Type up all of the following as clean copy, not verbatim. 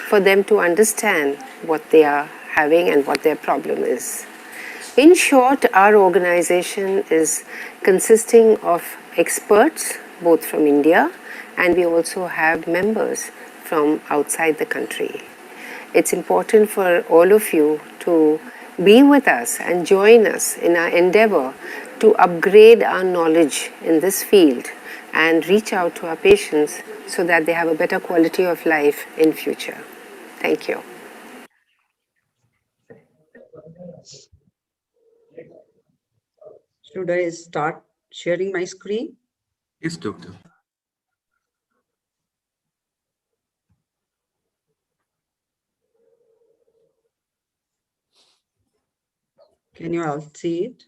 for them to understand what they are having and what their problem is. In short, our organization is consisting of experts both from India, and we also have members from outside the country. It's important for all of you to be with us and join us in our endeavor to upgrade our knowledge in this field and reach out to our patients so that they have a better quality of life in future. Thank you. Should I start sharing my screen? Yes, doctor. Can you all see it?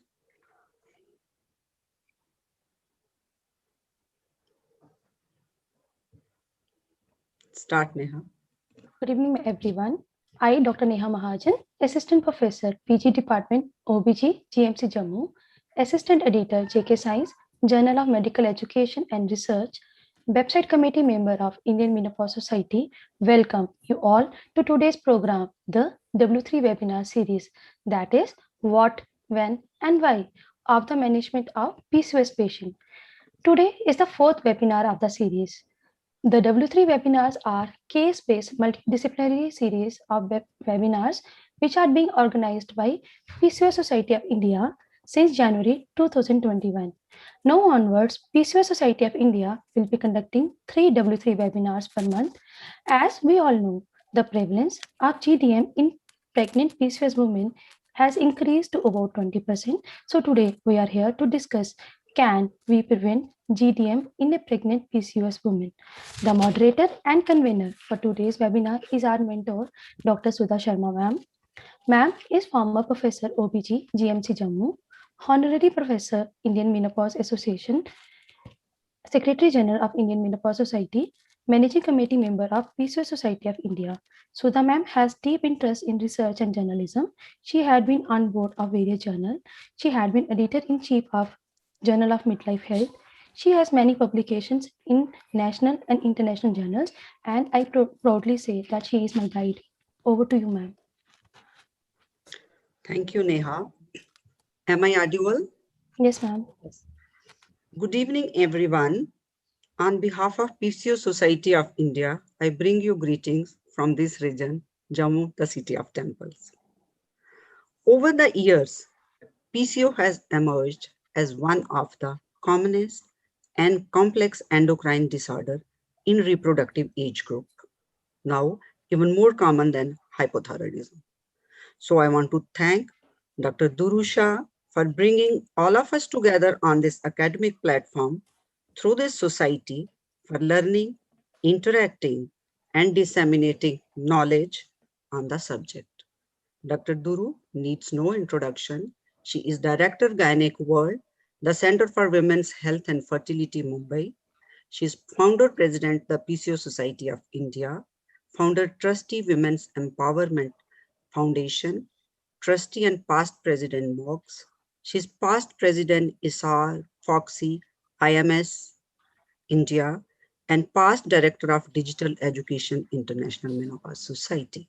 Start, Neha. Good evening, everyone. I, Dr. Neha Mahajan, Assistant Professor, PG Department, OBG, GMC Jammu, Assistant Editor, JK Science, Journal of Medical Education and Research, website committee member of Indian Menopause Society, welcome you all to today's program, the W3 webinar series, that is What, When and Why of the Management of PCOS Patient. Today is the fourth webinar of the series. The W3 webinars are case-based multidisciplinary series of webinars which are being organized by PCOS Society of India since January 2021. Now onwards, PCOS Society of India will be conducting 3 W3 webinars per month. As we all know, the prevalence of GDM in pregnant PCOS women has increased to about 20%. So today we are here to discuss, can we prevent GDM in a pregnant PCOS woman? The moderator and convener for today's webinar is our mentor, Dr. Sudha Sharma ma'am. Ma'am is former professor OBG, GMC Jammu, honorary professor, Indian Menopause Association, Secretary General of Indian Menopause Society, Managing Committee member of PCOS Society of India. Sudha ma'am has deep interest in research and journalism. She had been on board of various journals. She had been editor-in-chief of Journal of Midlife Health. She has many publications in national and international journals, and I proudly say that she is my guide. Over to you, ma'am. Thank you, Neha. Am I audible? Yes, ma'am. Good evening, everyone. On behalf of PCO Society of India, I bring you greetings from this region, Jammu, the city of temples. Over the years, PCO has emerged as one of the commonest and complex endocrine disorder in reproductive age group, now even more common than hypothyroidism. So I want to thank Dr. Durusha for bringing all of us together on this academic platform through this society for learning, interacting, and disseminating knowledge on the subject. Dr. Duru needs no introduction. She is Director Gynec World, the Center for Women's Health and Fertility, Mumbai. She is founder president, the PCO Society of India, founder trustee Women's Empowerment Foundation, trustee and past president MOX. She's past president ISAR, Foxy, IMS India, and past director of Digital Education International Menopause Society.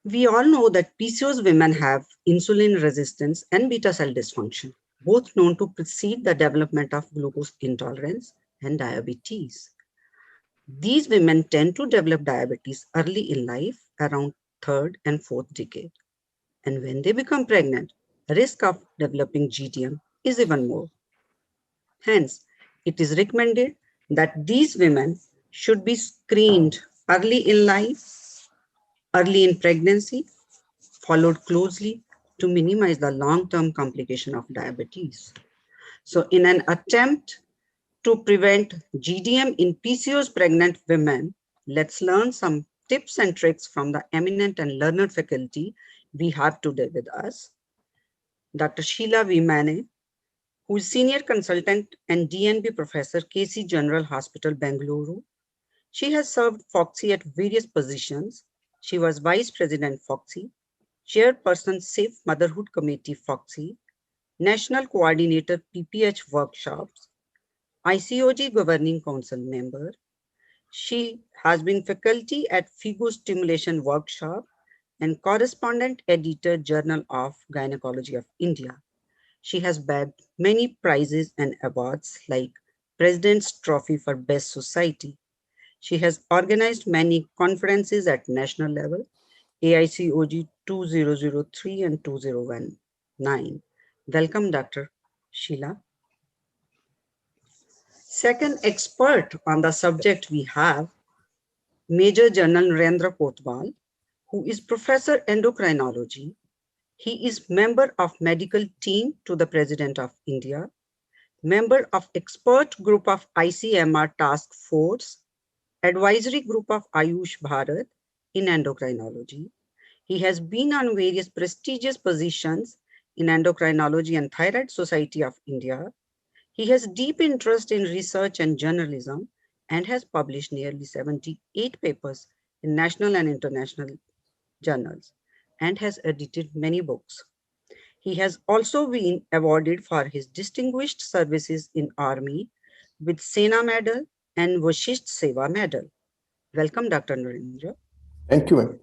We all know that PCOS women have insulin resistance and beta cell dysfunction, both known to precede the development of glucose intolerance and diabetes. These women tend to develop diabetes early in life, around third and fourth decade. And when they become pregnant, the risk of developing GDM is even more. Hence, it is recommended that these women should be screened early in life, early in pregnancy, followed closely to minimize the long-term complication of diabetes. So in an attempt to prevent GDM in PCOS pregnant women, let's learn some tips and tricks from the eminent and learned faculty we have today with us. Dr. Sheila V. Mane, who is Senior Consultant and DNB Professor, KC General Hospital, Bengaluru. She has served Foxy at various positions. She was Vice President Foxy, Chairperson Safe Motherhood Committee Foxy, National Coordinator PPH Workshops, ICOG Governing Council member. She has been faculty at FIGO Stimulation Workshop and correspondent editor Journal of Gynecology of India. She has bagged many prizes and awards like President's Trophy for Best Society. She has organized many conferences at national level, AICOG 2003 and 2019. Welcome, Dr. Sheila. Second expert on the subject we have Major General Narendra Kotwal, who is Professor Endocrinology. He is member of medical team to the President of India, member of expert group of ICMR task force, advisory group of Ayush Bharat in endocrinology. He has been on various prestigious positions in endocrinology and Thyroid Society of India. He has deep interest in research and journalism and has published nearly 78 papers in national and international journals and has edited many books. He has also been awarded for his distinguished services in Army with Sena Medal and Vashisht Seva Medal. Welcome, Dr. Narendra. Thank you, ma'am.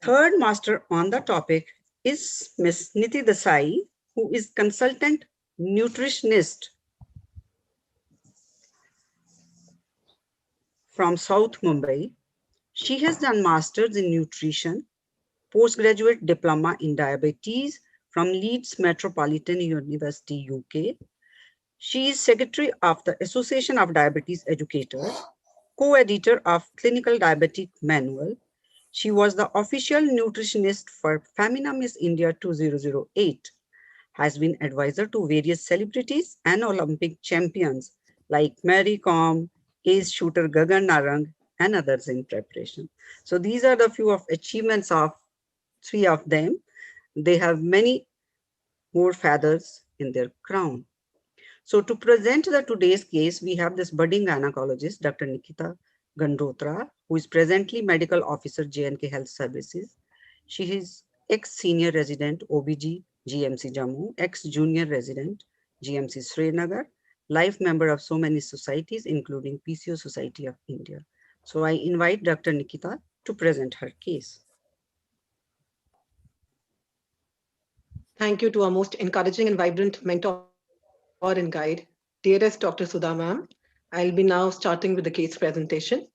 Third master on the topic is Ms. Niti Desai, who is consultant nutritionist from South Mumbai. She has done masters in nutrition, postgraduate diploma in diabetes from Leeds Metropolitan University, UK. She is secretary of the Association of Diabetes Educators, co-editor of Clinical Diabetic Manual. She was the official nutritionist for Femina Miss India 2008, has been advisor to various celebrities and Olympic champions like Mary Kom, ace shooter Gagan Narang, and others in preparation. So these are the few of achievements of three of them. They have many more feathers in their crown. So to present the today's case, we have this budding gynecologist, Dr. Nikita Gandrotra, who is presently medical officer, J&K Health Services. She is ex-senior resident, OBG, GMC Jammu, ex-junior resident, GMC Srinagar, life member of so many societies, including PCO Society of India. So I invite Dr. Nikita to present her case. Thank you to our most encouraging and vibrant mentor and guide, dearest Dr. Sudha ma'am. I'll be now starting with the case presentation.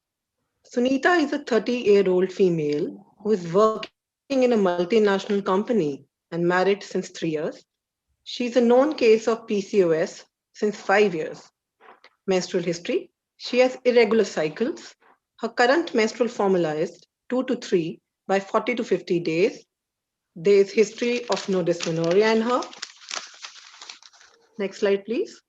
Sunita is a 30-year-old female who is working in a multinational company and married since 3 years. She's a known case of PCOS since 5 years. Menstrual history, she has irregular cycles. Her current menstrual formula is 2 to 3 by 40 to 50 days. There is history of no dysmenorrhea in her. Next slide, please.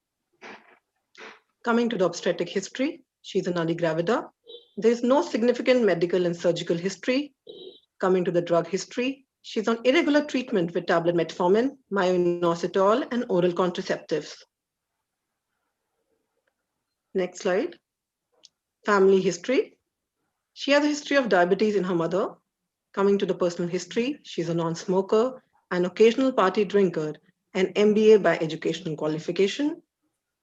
Coming to the obstetric history, she's a nulli gravida. There is no significant medical and surgical history. Coming to the drug history, she's on irregular treatment with tablet metformin, myo-inositol, and oral contraceptives. Next slide. Family history. She has a history of diabetes in her mother. Coming to the personal history, she's a non-smoker, an occasional party drinker, an MBA by educational qualification.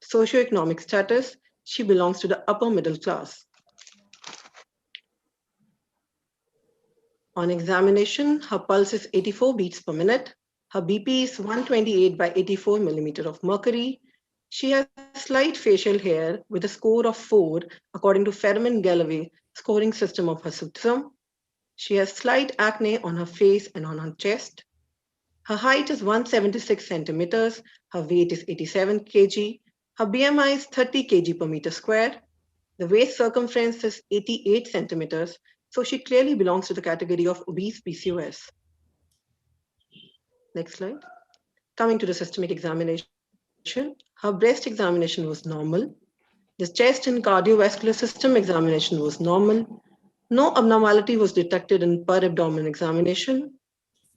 Socioeconomic status, she belongs to the upper middle class. On examination, her pulse is 84 beats per minute. Her BP is 128 by 84 millimeter of mercury. She has slight facial hair with a score of 4 according to Fermin-Galloway scoring system of hirsutism. She has slight acne on her face and on her chest. Her height is 176 centimeters. Her weight is 87 kg. Her BMI is 30 kg per meter square. The waist circumference is 88 centimeters. So she clearly belongs to the category of obese PCOS. Next slide. Coming to the systemic examination, her breast examination was normal. The chest and cardiovascular system examination was normal. No abnormality was detected in per abdomen examination.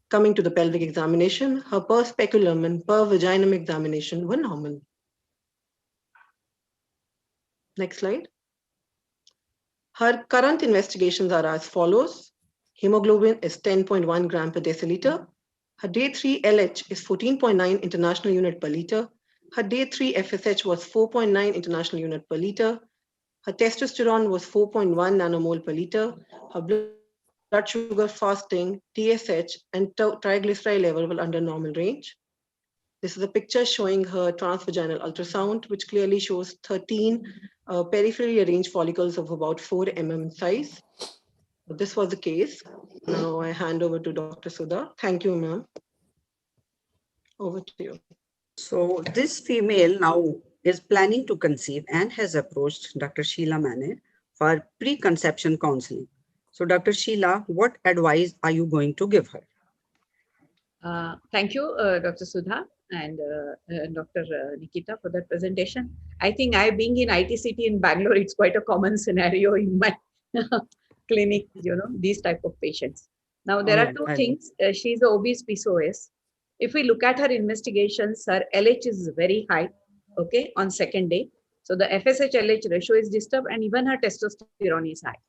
Coming to the pelvic examination, her per speculum and per vaginum examination were normal. Next slide. Her current investigations are as follows. Hemoglobin is 10.1 gram per deciliter. Her day 3 LH is 14.9 international unit per liter. Her day 3 FSH was 4.9 international unit per liter. Her testosterone was 4.1 nanomole per liter. Her blood sugar fasting, TSH, and triglyceride level were under normal range. This is a picture showing her transvaginal ultrasound, which clearly shows 13 peripherally arranged follicles of about 4 mm in size. This was the case. Now I hand over to Dr. Sudha. Thank you, ma'am. Over to you. So this female now is planning to conceive and has approached Dr. Sheila Mane for preconception counseling. So Dr. Sheila, what advice are you going to give her? Thank you, Dr. Sudha and Dr. Nikita for that presentation. I think I being in ITCT in Bangalore, it's quite a common scenario in my clinic, these type of patients. Now, there are two things. She's a obese PCOS. If we look at her investigations, her LH is very high, okay, on second day. So the FSH-LH ratio is disturbed and even her testosterone is high.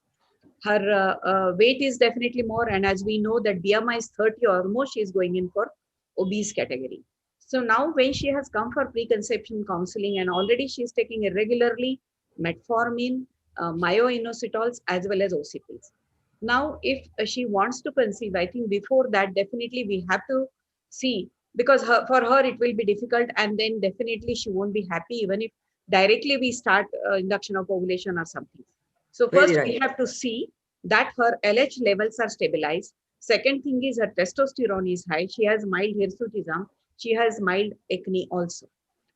Her weight is definitely more, and as we know that BMI is 30 or more, she is going in for obese category. So now when she has come for preconception counseling and already she is taking irregularly metformin, myoinositols as well as OC pills. Now if she wants to conceive, I think before that definitely we have to see, because for her it will be difficult and then definitely she won't be happy even if directly we start induction of ovulation or something. So first we have to see that her LH levels are stabilized. Second thing is her testosterone is high. She has mild hirsutism. She has mild acne also.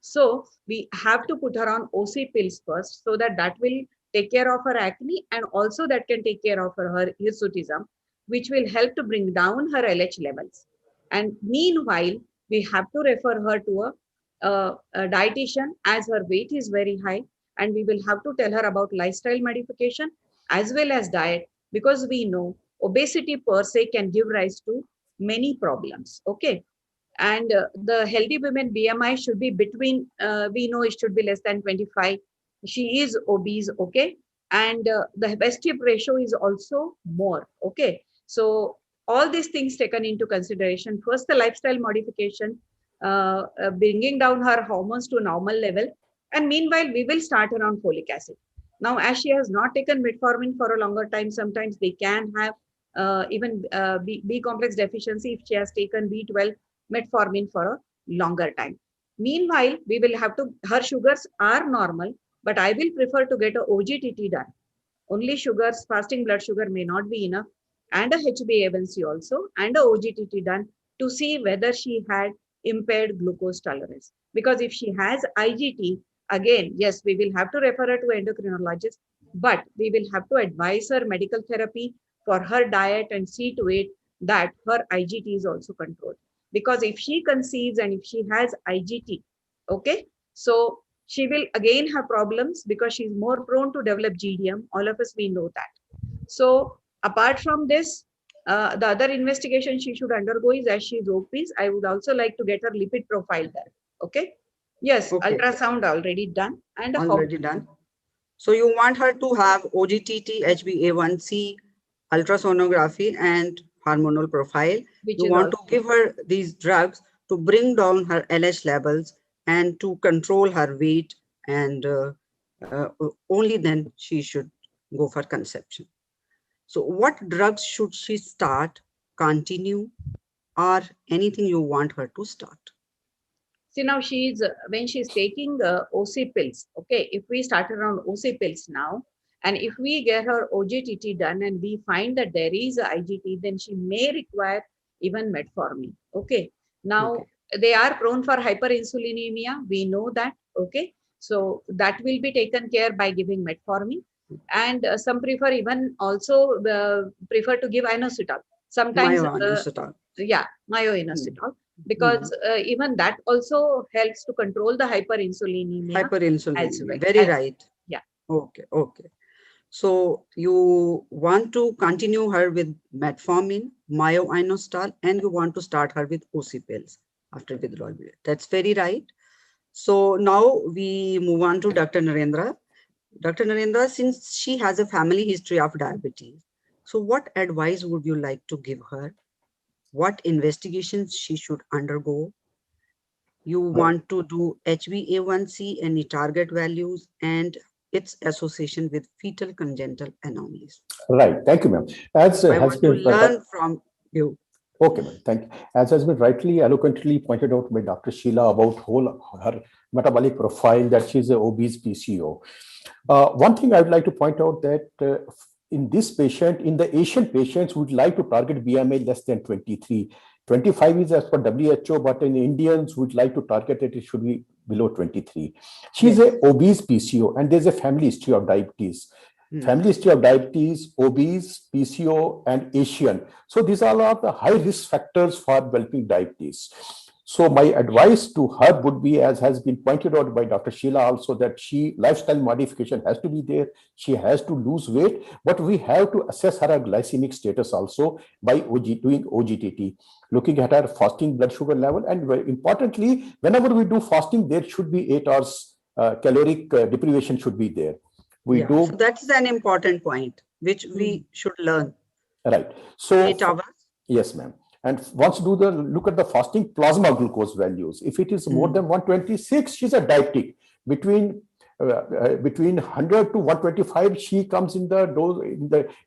So we have to put her on OC pills first so that will take care of her acne and also that can take care of her hirsutism, which will help to bring down her LH levels. And meanwhile, we have to refer her to a dietitian as her weight is very high, and we will have to tell her about lifestyle modification as well as diet, because we know obesity per se can give rise to many problems. Okay. And the healthy women BMI should be between, we know it should be less than 25. She is obese. Okay. And the best hip ratio is also more. Okay. So all these things taken into consideration. First, the lifestyle modification, bringing down her hormones to normal level. And meanwhile, we will start her on folic acid. Now, as she has not taken metformin for a longer time, sometimes they can have even B complex deficiency if she has taken B12 metformin for a longer time. Meanwhile, we will have to, her sugars are normal, but I will prefer to get a OGTT done. Only sugars, fasting blood sugar may not be enough, and a HbA1c also, and a OGTT done to see whether she had impaired glucose tolerance. Because if she has IGT, again, yes, we will have to refer her to endocrinologist, but we will have to advise her medical therapy for her diet and see to it that her IGT is also controlled. Because if she conceives and if she has IGT, okay, so she will again have problems because she's more prone to develop GDM. All of us, we know that. So apart from this, the other investigation she should undergo is, as she is obese, I would also like to get her lipid profile there. Okay. Yes, okay. Ultrasound already done. And already done. So you want her to have OGTT, HbA1c, ultrasonography, and hormonal profile. You want to give her these drugs to bring down her LH levels and to control her weight, and only then she should go for conception. So what drugs should she start, continue, or anything you want her to start? See, now she's, when she's taking OC pills, okay, if we start her on OC pills now, and if we get her OGTT done and we find that there is a IGT, then she may require even metformin. Okay. Now, they are prone for hyperinsulinemia. We know that. Okay. So that will be taken care by giving metformin. And some prefer even also prefer to give inositol. Sometimes, myoinositol. Myoinositol. Because even that also helps to control the hyperinsulinemia. Hyperinsulinemia. Very right. Yeah. Okay. Okay. So you want to continue her with metformin, myoinositol, and you want to start her with OC pills after withdrawal. That's very right. So now we move on to Dr. Narendra. Dr. Narendra, since she has a family history of diabetes, so what advice would you like to give her? What investigations she should undergo? You want to do HbA1c, any target values, and its association with fetal congenital anomalies. Right. Thank you, ma'am. As I has want to been learn from you. Okay, ma'am. Thank you. As has been rightly eloquently pointed out by Dr. Sheila about her metabolic profile, that she's an obese PCO. One thing I would like to point out that in this patient, in the Asian patients, would like to target BMI less than 23. 25 is as per WHO, but in Indians would like to target it should be below 23. She's Yes. a obese PCO, and there's a family history of diabetes. Family history of diabetes, obese, PCO, and Asian. So these all are the high risk factors for developing diabetes. So my advice to her would be, as has been pointed out by Dr. Sheila also, that lifestyle modification has to be there. She has to lose weight, but we have to assess her glycemic status also by doing OGTT, looking at her fasting blood sugar level. And very importantly, whenever we do fasting, there should be 8 hours caloric deprivation should be there. So that's an important point, which we should learn. Right. So 8 hours. Yes, ma'am. And once look at the fasting plasma glucose values. If it is more than 126, she's a diabetic. Between 100 to 125, she comes in the dose.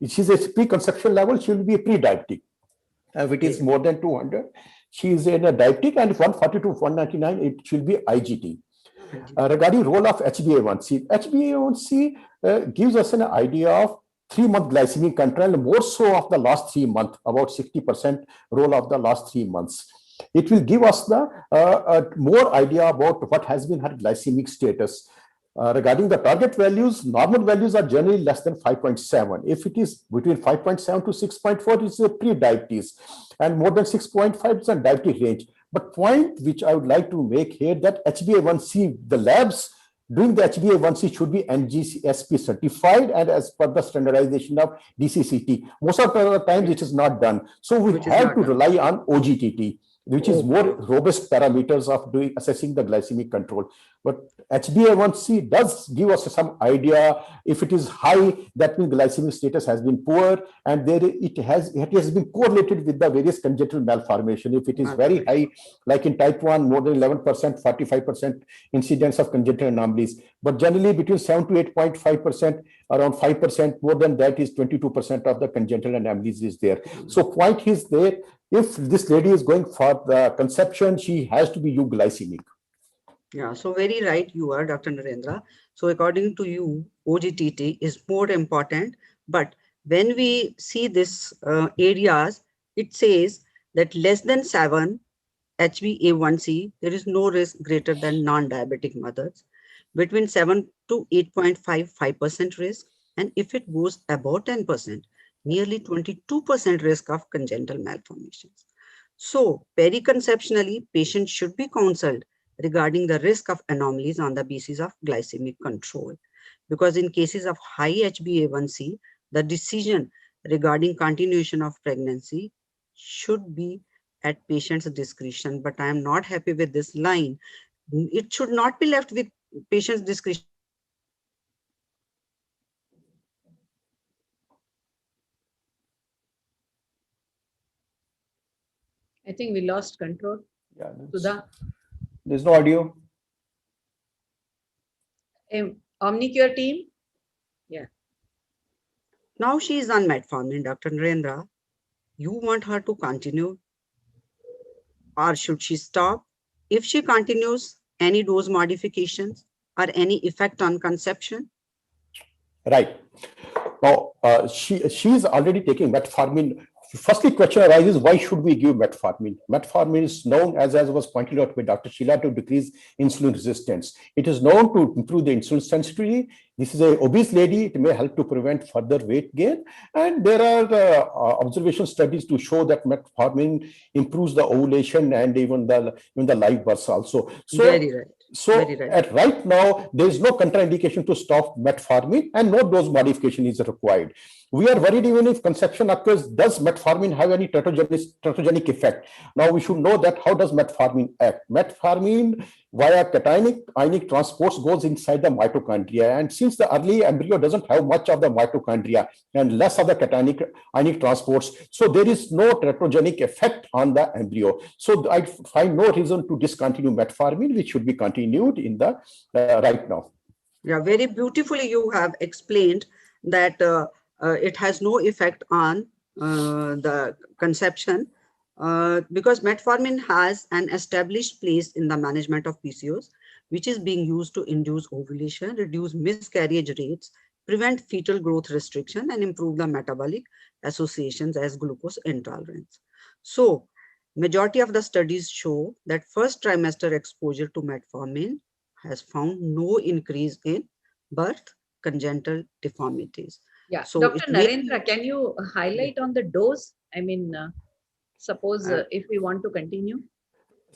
She's a preconception level. She will be a pre-diabetic. If it is more than 200, she is in a diabetic, and 140 to 199, it should be IGT. Regarding role of HbA1c, HbA1c gives us an idea of 3-month glycemic control, more so of the last 3 months, about 60% role of the last 3 months. It will give us the more idea about what has been her glycemic status. Regarding the target values, normal values are generally less than 5.7. If it is between 5.7 to 6.4, it's a pre-diabetes, and more than 6.5 is a diabetic range. But point which I would like to make here, that HbA1c, the labs doing the HbA1c should be NGSP certified and as per the standardization of DCCT. Most of the times it is not done. So we have to rely on OGTT, which is more robust parameters of assessing the glycemic control. But HbA1c does give us some idea. If it is high, that means glycemic status has been poor, and it has been correlated with the various congenital malformation. If it is very high, like in type 1, more than 11%, 45% incidence of congenital anomalies. But generally between 7 to 8.5%, around 5%, more than that is 22% of the congenital anomalies is there. So point is there, if this lady is going for the conception, she has to be euglycemic. Yeah, so very right you are, Dr. Narendra. So according to you, OGTT is more important. But when we see this areas, it says that less than 7 HbA1c, there is no risk greater than non-diabetic mothers. Between 7 to 8.55% risk. And if it goes above 10%, nearly 22% risk of congenital malformations. So periconceptionally, patients should be counseled regarding the risk of anomalies on the basis of glycemic control. Because in cases of high HbA1c, the decision regarding continuation of pregnancy should be at patient's discretion. But I am not happy with this line. It should not be left with patient's discretion. I think we lost control. Yeah, Sudha, there's no audio. Omnicure team? Yeah. Now she is on metformin, Dr. Narendra. You want her to continue, or should she stop? If she continues, any dose modifications or any effect on conception? Right. Now, she is already taking metformin. Firstly, question arises, why should we give metformin? Metformin is known, as was pointed out by Dr. Sheila, to decrease insulin resistance. It is known to improve the insulin sensitivity. This is an obese lady. It may help to prevent further weight gain. And there are observation studies to show that metformin improves the ovulation and even the live births also. So, very right. So right now, there is no contraindication to stop metformin, and no dose modification is required. We are worried even if conception occurs, does metformin have any teratogenic effect? Now we should know that how does metformin act? Metformin via cationic ionic transports goes inside the mitochondria, and since the early embryo doesn't have much of the mitochondria and less of the cationic ionic transports, so there is no teratogenic effect on the embryo. So I find no reason to discontinue metformin, which should be continued in the right now. Yeah, very beautifully you have explained that it has no effect on the conception because metformin has an established place in the management of PCOS, which is being used to induce ovulation, reduce miscarriage rates, prevent fetal growth restriction, and improve the metabolic associations as glucose intolerance. So, majority of the studies show that first trimester exposure to metformin has found no increase in birth congenital deformities. Yeah, So it Dr. may, Narendra, can you yeah, highlight on the dose? I mean, suppose uh, if we want to continue.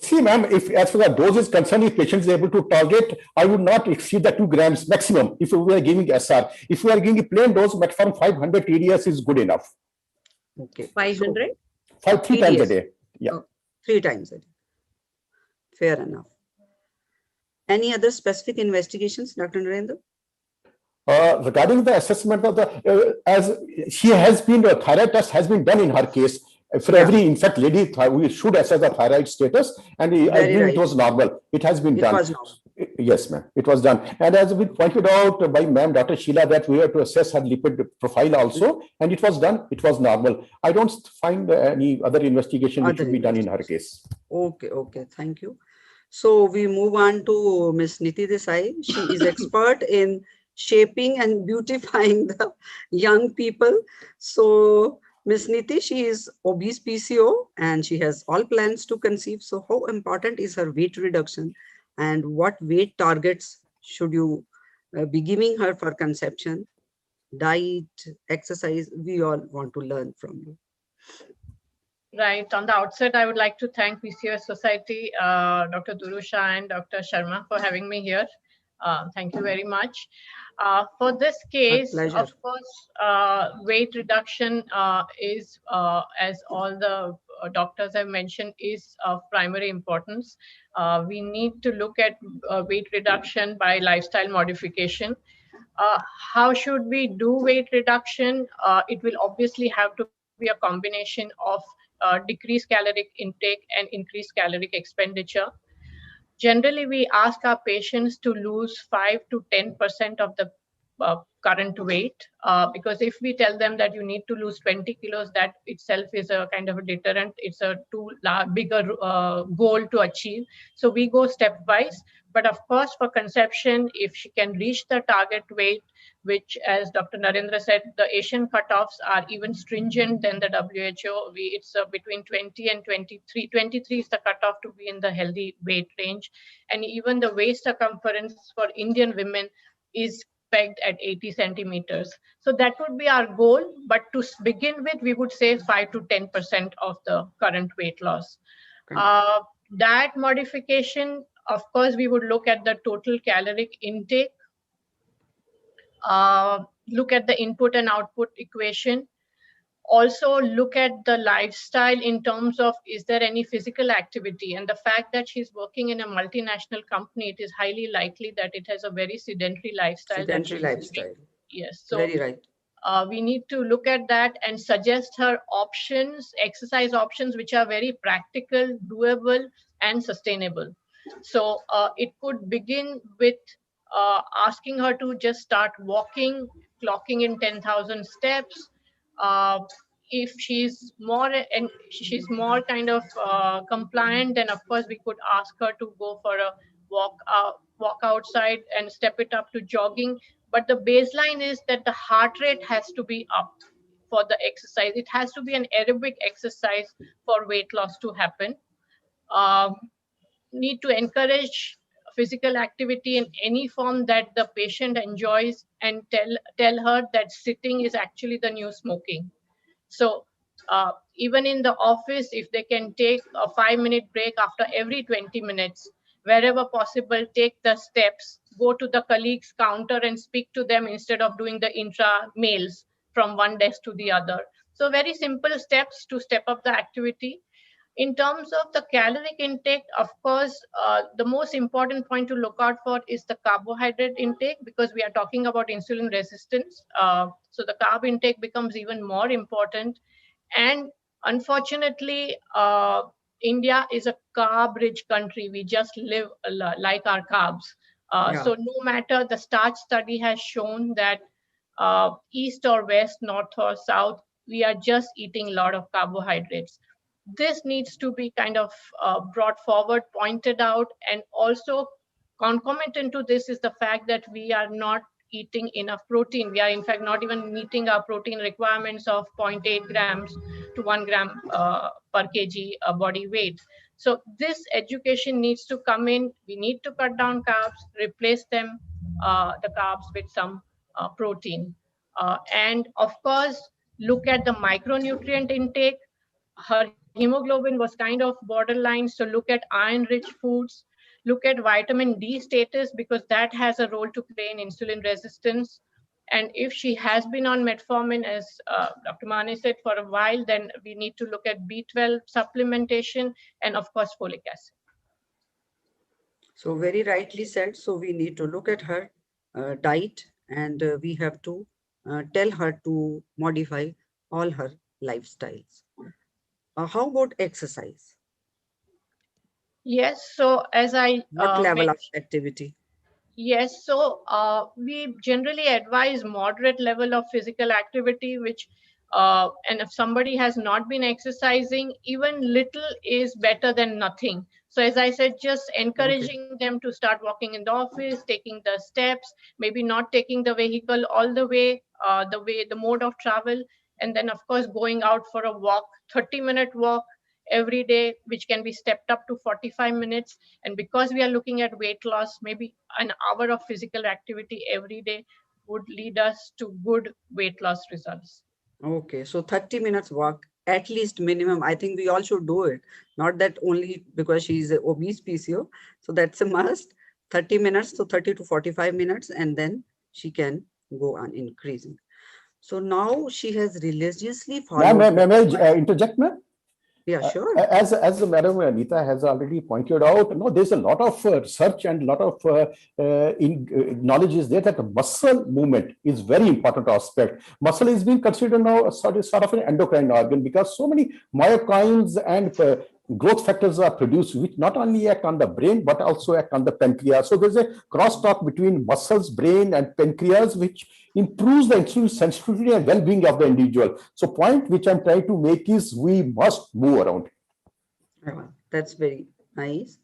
See, ma'am, if as far as dose is concerned, if patient is able to tolerate, I would not exceed the 2 grams maximum if we are giving SR. If we are giving a plain dose, metformin 500 TDS is good enough. okay. So 500? Three times a TDS, day. Yeah. 3 times a day. Fair enough. Any other specific investigations, Dr. Narendra? Regarding the assessment of the, as she has been, the thyroid test has been done in her case. For Yeah. every, in fact, lady, we should assess the thyroid status, and I Very believe right. it was normal. It has been It done. was normal. Yes, ma'am, it was done. And as we pointed out by ma'am, Dr. Sheila, that we have to assess her lipid profile also, and it was done. It was normal. I don't find any other investigation which Other should be done in her case. Okay, okay, thank you. So we move on to Miss Niti Desai. She is expert in shaping and beautifying the young people. So Miss Niti, she is obese PCO and she has all plans to conceive. So how important is her weight reduction and what weight targets should you be giving her for conception? Diet, exercise, we all want to learn from you. Right. On the outset, I would like to thank PCOS Society, Dr. Durusha and Dr. Sharma for having me here. Thank you very much. For this case, pleasure. of course, weight reduction is, as all the doctors have mentioned, is of primary importance. We need to look at weight reduction by lifestyle modification. How should we do weight reduction? It will obviously have to be a combination of decreased caloric intake and increased caloric expenditure. Generally, we ask our patients to lose 5 to 10% of the current weight, because if we tell them that you need to lose 20 kilos, that itself is a kind of a deterrent. It's a too bigger goal to achieve. So we go stepwise. But of course, for conception, if she can reach the target weight, which, as Dr. Narendra said, the Asian cutoffs are even stringent than the WHO. It's between 20 and 23. 23 is the cutoff to be in the healthy weight range. And even the waist circumference for Indian women is pegged at 80 centimeters. So that would be our goal. But to begin with, we would say 5 to 10% of the current weight loss. Diet modification, of course, we would look at the total caloric intake, look at the input and output equation, also look at the lifestyle in terms of, is there any physical activity? And the fact that she's working in a multinational company, it is highly likely that it has a very sedentary lifestyle. Sedentary lifestyle. Yes. So very right. We need to look at that and suggest her options, exercise options, which are very practical, doable, and sustainable. So it could begin with asking her to just start walking, clocking in 10,000 steps. If she's more kind of compliant, then of course we could ask her to go for a walk outside and step it up to jogging. But the baseline is that the heart rate has to be up for the exercise. It has to be an aerobic exercise for weight loss to happen. Need to encourage physical activity in any form that the patient enjoys, and tell her that sitting is actually the new smoking. So even in the office, if they can take a 5-minute break after every 20 minutes, wherever possible, take the steps, go to the colleague's counter and speak to them instead of doing the intra mails from one desk to the other. So very simple steps to step up the activity. In terms of the caloric intake, of course, the most important point to look out for is the carbohydrate intake, because we are talking about insulin resistance. So the carb intake becomes even more important. And unfortunately, India is a carb-rich country. We just live like our carbs. Yeah. So no matter, the starch study has shown that east or west, north or south, we are just eating a lot of carbohydrates. This needs to be kind of brought forward, pointed out, and also concomitant to this is the fact that we are not eating enough protein. We are in fact not even meeting our protein requirements of 0.8 grams to 1 gram per kg body weight. So this education needs to come in. We need to cut down carbs, replace them, the carbs with some protein. And of course, look at the micronutrient intake. Her hemoglobin was kind of borderline, so look at iron-rich foods, look at vitamin D status, because that has a role to play in insulin resistance. And if she has been on metformin, as Dr. Mane said, for a while, then we need to look at B12 supplementation and of course folic acid. So very rightly said. So we need to look at her diet, and we have to tell her to modify all her lifestyles. How about exercise? Yes, so as I What level of mentioned, activity? yes, so we generally advise moderate level of physical activity, which, and if somebody has not been exercising, even little is better than nothing. So as I said, just encouraging them to start walking in the office, taking the steps, maybe not taking the vehicle all the way, the mode of travel, and then of course going out for a walk, 30-minute walk every day, which can be stepped up to 45 minutes. And because we are looking at weight loss, maybe an hour of physical activity every day would lead us to good weight loss results. Okay, so 30 minutes walk, at least minimum. I think we all should do it. Not that only because she's an obese PCO. So that's a must. 30 minutes to 30 to 45 minutes, and then she can go on increasing. So now she has religiously followed. May I interject, ma'am? Yeah, sure. As Madam Anita has already pointed out, no, there's a lot of research and a lot of knowledge is there that the muscle movement is very important aspect. Muscle is being considered now sort of an endocrine organ, because so many myokines and growth factors are produced, which not only act on the brain but also act on the pancreas. So there's a crosstalk between muscles, brain, and pancreas, which improves the insulin sensitivity and well-being of the individual. So point which I'm trying to make is we must move around. That's very nice.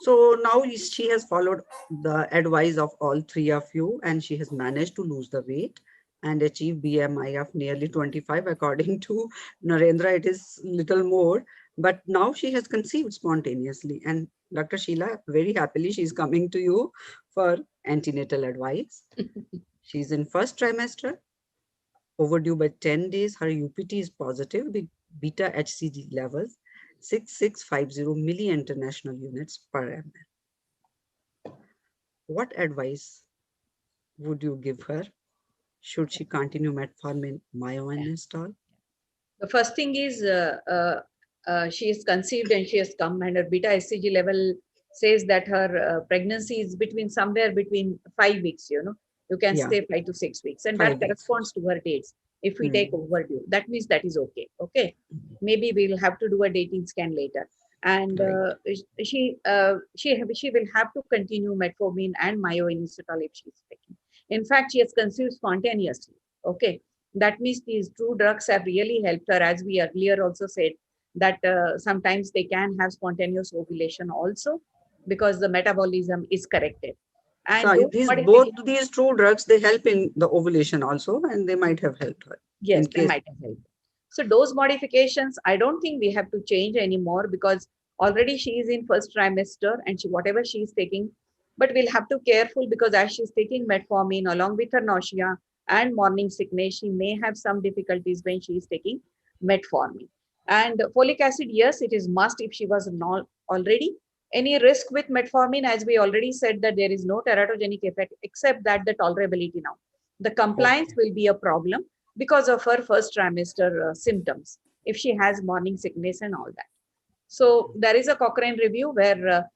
So now she has followed the advice of all three of you, and she has managed to lose the weight and achieve BMI of nearly 25. According to Narendra, it is little more, but now she has conceived spontaneously. And Dr. Sheila, very happily, she's coming to you for antenatal advice. She's in first trimester, overdue by 10 days. Her UPT is positive with beta HCG levels 6650 milli international units per ml. What advice would you give her? Should she continue metformin, myo-inositol? The first thing is she is conceived and she has come, and her beta HCG level says that her pregnancy is somewhere between 5 weeks, you can say 5 to 6 weeks, and that corresponds to her dates. If we take overdue, that means that is okay. Okay, maybe we'll have to do a dating scan later, and she will have to continue metformin and myo-inositol if she's taking. In fact, she has conceived spontaneously. Okay, that means these two drugs have really helped her, as we earlier also said that sometimes they can have spontaneous ovulation also because the metabolism is corrected. And so both these two drugs, they help in the ovulation also, and they might have helped her. Yes, they might have helped. So dose modifications, I don't think we have to change anymore, because already she is in first trimester and whatever she is taking, but we'll have to be careful, because as she's taking metformin along with her nausea and morning sickness, she may have some difficulties when she is taking metformin. And folic acid, yes, it is must if she was not already. Any risk with metformin, as we already said, that there is no teratogenic effect except that the tolerability now. The compliance will be a problem because of her first trimester symptoms, if she has morning sickness and all that. So there is a Cochrane review where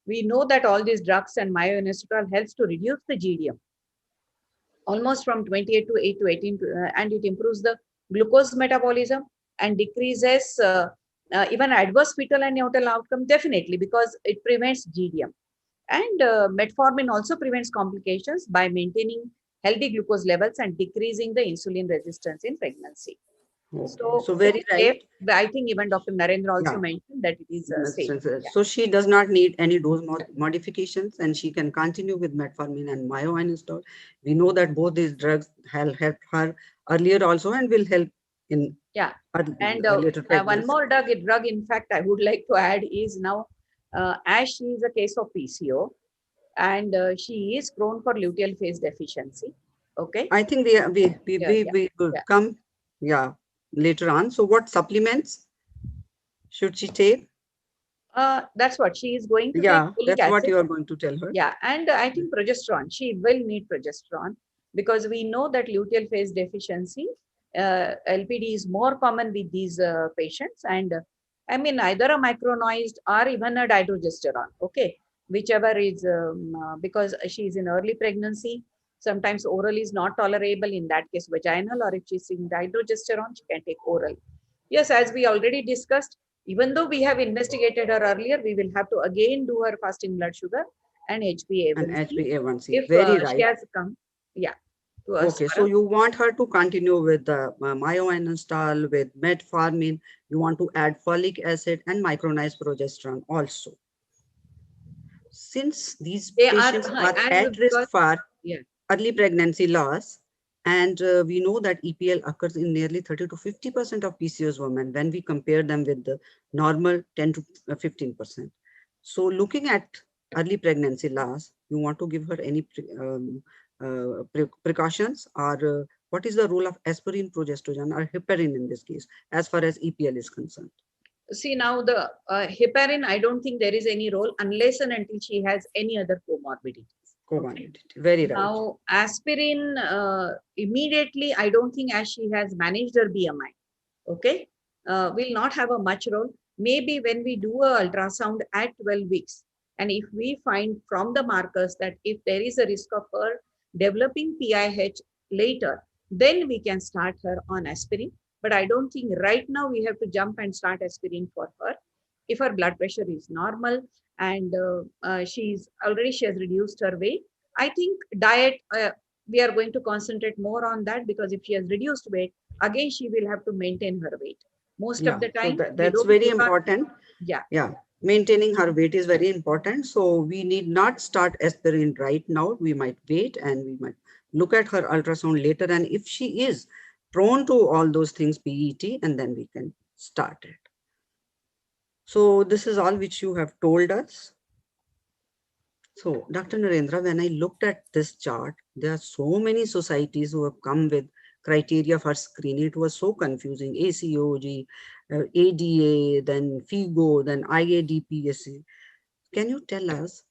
we know that all these drugs and myo-inositol helps to reduce the GDM almost from 28 to 8 to 18, and it improves the glucose metabolism and decreases even adverse fetal and neonatal outcome, definitely, because it prevents GDM. And metformin also prevents complications by maintaining healthy glucose levels and decreasing the insulin resistance in pregnancy. Okay. So, So very safe. right. I think even Dr. Narendra also Yeah. mentioned that it is safe. So she does not need any dose modifications, and she can continue with metformin and myoinositol. We know that both these drugs have helped her earlier also and will help in Yeah. And later one pregnancy. more drug, in fact, I would like to add is now, as she is a case of PCO, and she is prone for luteal phase deficiency. Okay. I think we will come later on. So what supplements should she take? That's what she is going to take. Folic That's acid. what you are going to tell her. Yeah, and I think progesterone. She will need progesterone because we know that luteal phase deficiency, LPD is more common with these patients, and I mean either a micronized or even a dydrogesterone. Okay, whichever is because she is in early pregnancy. Sometimes oral is not tolerable. In that case, vaginal, or if she's in dydrogesterone, she can take oral. Yes, as we already discussed, even though we have investigated her earlier, we will have to again do her fasting blood sugar and HbA1c. And HbA1c. If Very right. she has come, to us. Okay, so you want her to continue with the myoinositol, with metformin. You want to add folic acid and micronized progesterone also. Since these patients are at risk for early pregnancy loss, and we know that EPL occurs in nearly 30 to 50% of PCOS women when we compare them with the normal 10 to 15%. So looking at early pregnancy loss, you want to give her any precautions, or what is the role of aspirin, progesterone, or heparin in this case, as far as EPL is concerned? See, now the heparin, I don't think there is any role unless and until she has any other comorbidity. Very right. Now, aspirin, immediately, I don't think, as she has managed her BMI, okay, will not have a much role. Maybe when we do a ultrasound at 12 weeks, and if we find from the markers that if there is a risk of her developing PIH later, then we can start her on aspirin. But I don't think right now we have to jump and start aspirin for her. If her blood pressure is normal and she has reduced her weight, I think diet, we are going to concentrate more on that, because if she has reduced weight, again, she will have to maintain her weight. Most of the time. So that's very important. Maintaining her weight is very important. So we need not start aspirin right now. We might wait and we might look at her ultrasound later. And if she is prone to all those things, PET, and then we can start it. So this is all which you have told us. So Dr. Narendra, when I looked at this chart, there are so many societies who have come with criteria for screening. It was so confusing. ACOG, ADA, then FIGO, then IADPSC. Can you tell us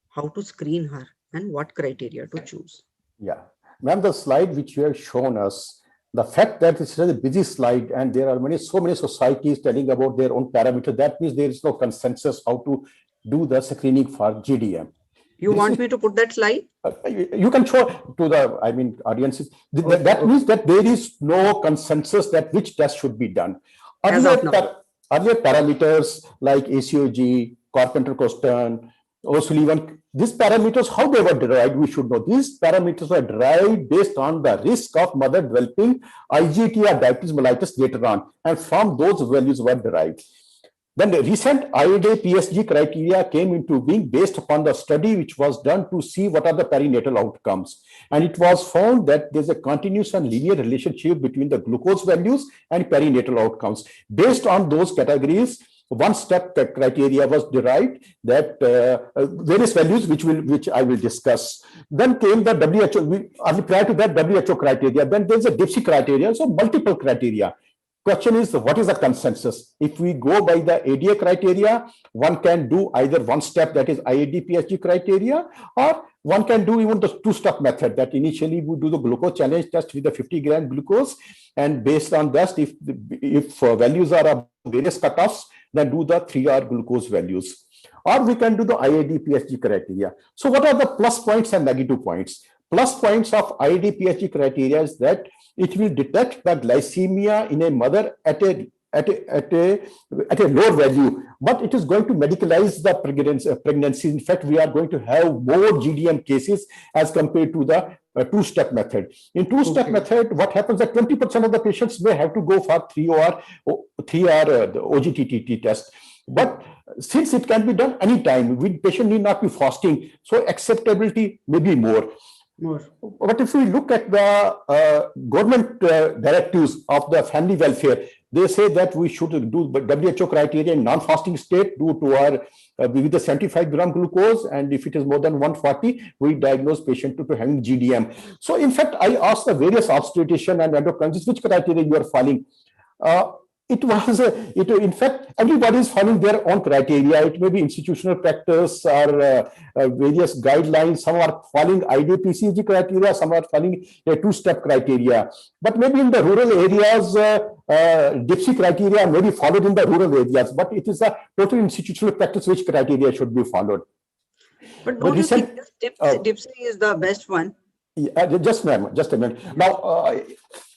how to screen her and what criteria to choose? Yeah, ma'am, the slide which you have shown us, the fact that it's a busy slide and there are so many societies telling about their own parameters, that means there is no consensus how to do the screening for GDM. You want me to put that slide? You can show to the, audiences. That means that there is no consensus that which test should be done. Earlier parameters like ACOG, Carpenter-Couston, O'Sullivan, these parameters, how they were derived, we should know. These parameters were derived based on the risk of mother developing IGT or diabetes mellitus later on, and from those values were derived. Then the recent IADA PSG criteria came into being based upon the study which was done to see what are the perinatal outcomes. And it was found that there's a continuous and linear relationship between the glucose values and perinatal outcomes. Based on those categories, one-step criteria was derived, that various values which I will discuss. Then came the WHO, prior to that WHO criteria. Then there's a DIPSI criteria, so multiple criteria. Question is, what is the consensus? If we go by the ADA criteria, one can do either one step, that is IAD-PSG criteria, or one can do even the two-step method, that initially we do the glucose challenge test with the 50-gram glucose, and based on that, if values are of various cutoffs, then do the 3-hour glucose values. Or we can do the IAD-PSG criteria. So what are the plus points and negative points? Plus points of IAD-PSG criteria is that it will detect the glycemia in a mother at a at a lower value, but it is going to medicalize the pregnancy. In fact, we are going to have more GDM cases as compared to the two-step method. In two-step method, what happens that 20% of the patients may have to go for 3-hour the OGTT test. But since it can be done anytime, patient need not be fasting, so acceptability may be more. But if we look at the government directives of the family welfare, they say that we should do WHO criteria in non-fasting state, do to our with the 75 gram glucose, and if it is more than 140, we diagnose patient to having GDM. So in fact, I asked the various obstetrician and endocrinologists which criteria you are following. In fact, everybody is following their own criteria. It may be institutional practice or various guidelines. Some are following IDPCG criteria, some are following a two-step criteria. But maybe in the rural areas, DIPSI criteria may be followed in the rural areas, but it is a total institutional practice which criteria should be followed. But don't you think this DIPSI is the best one? Just a minute. Now,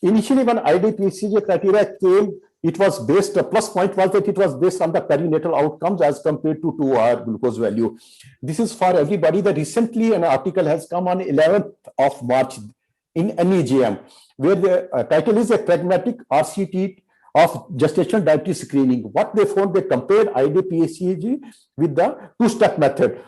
initially when IDPCG criteria came, it was based, a plus point was that it was based on the perinatal outcomes as compared to 2-hour glucose value. This is for everybody. That recently an article has come on 11th of March in NEJM, where the title is a pragmatic RCT of gestational dietary screening. What they found, they compared IDPCG with the two-step method.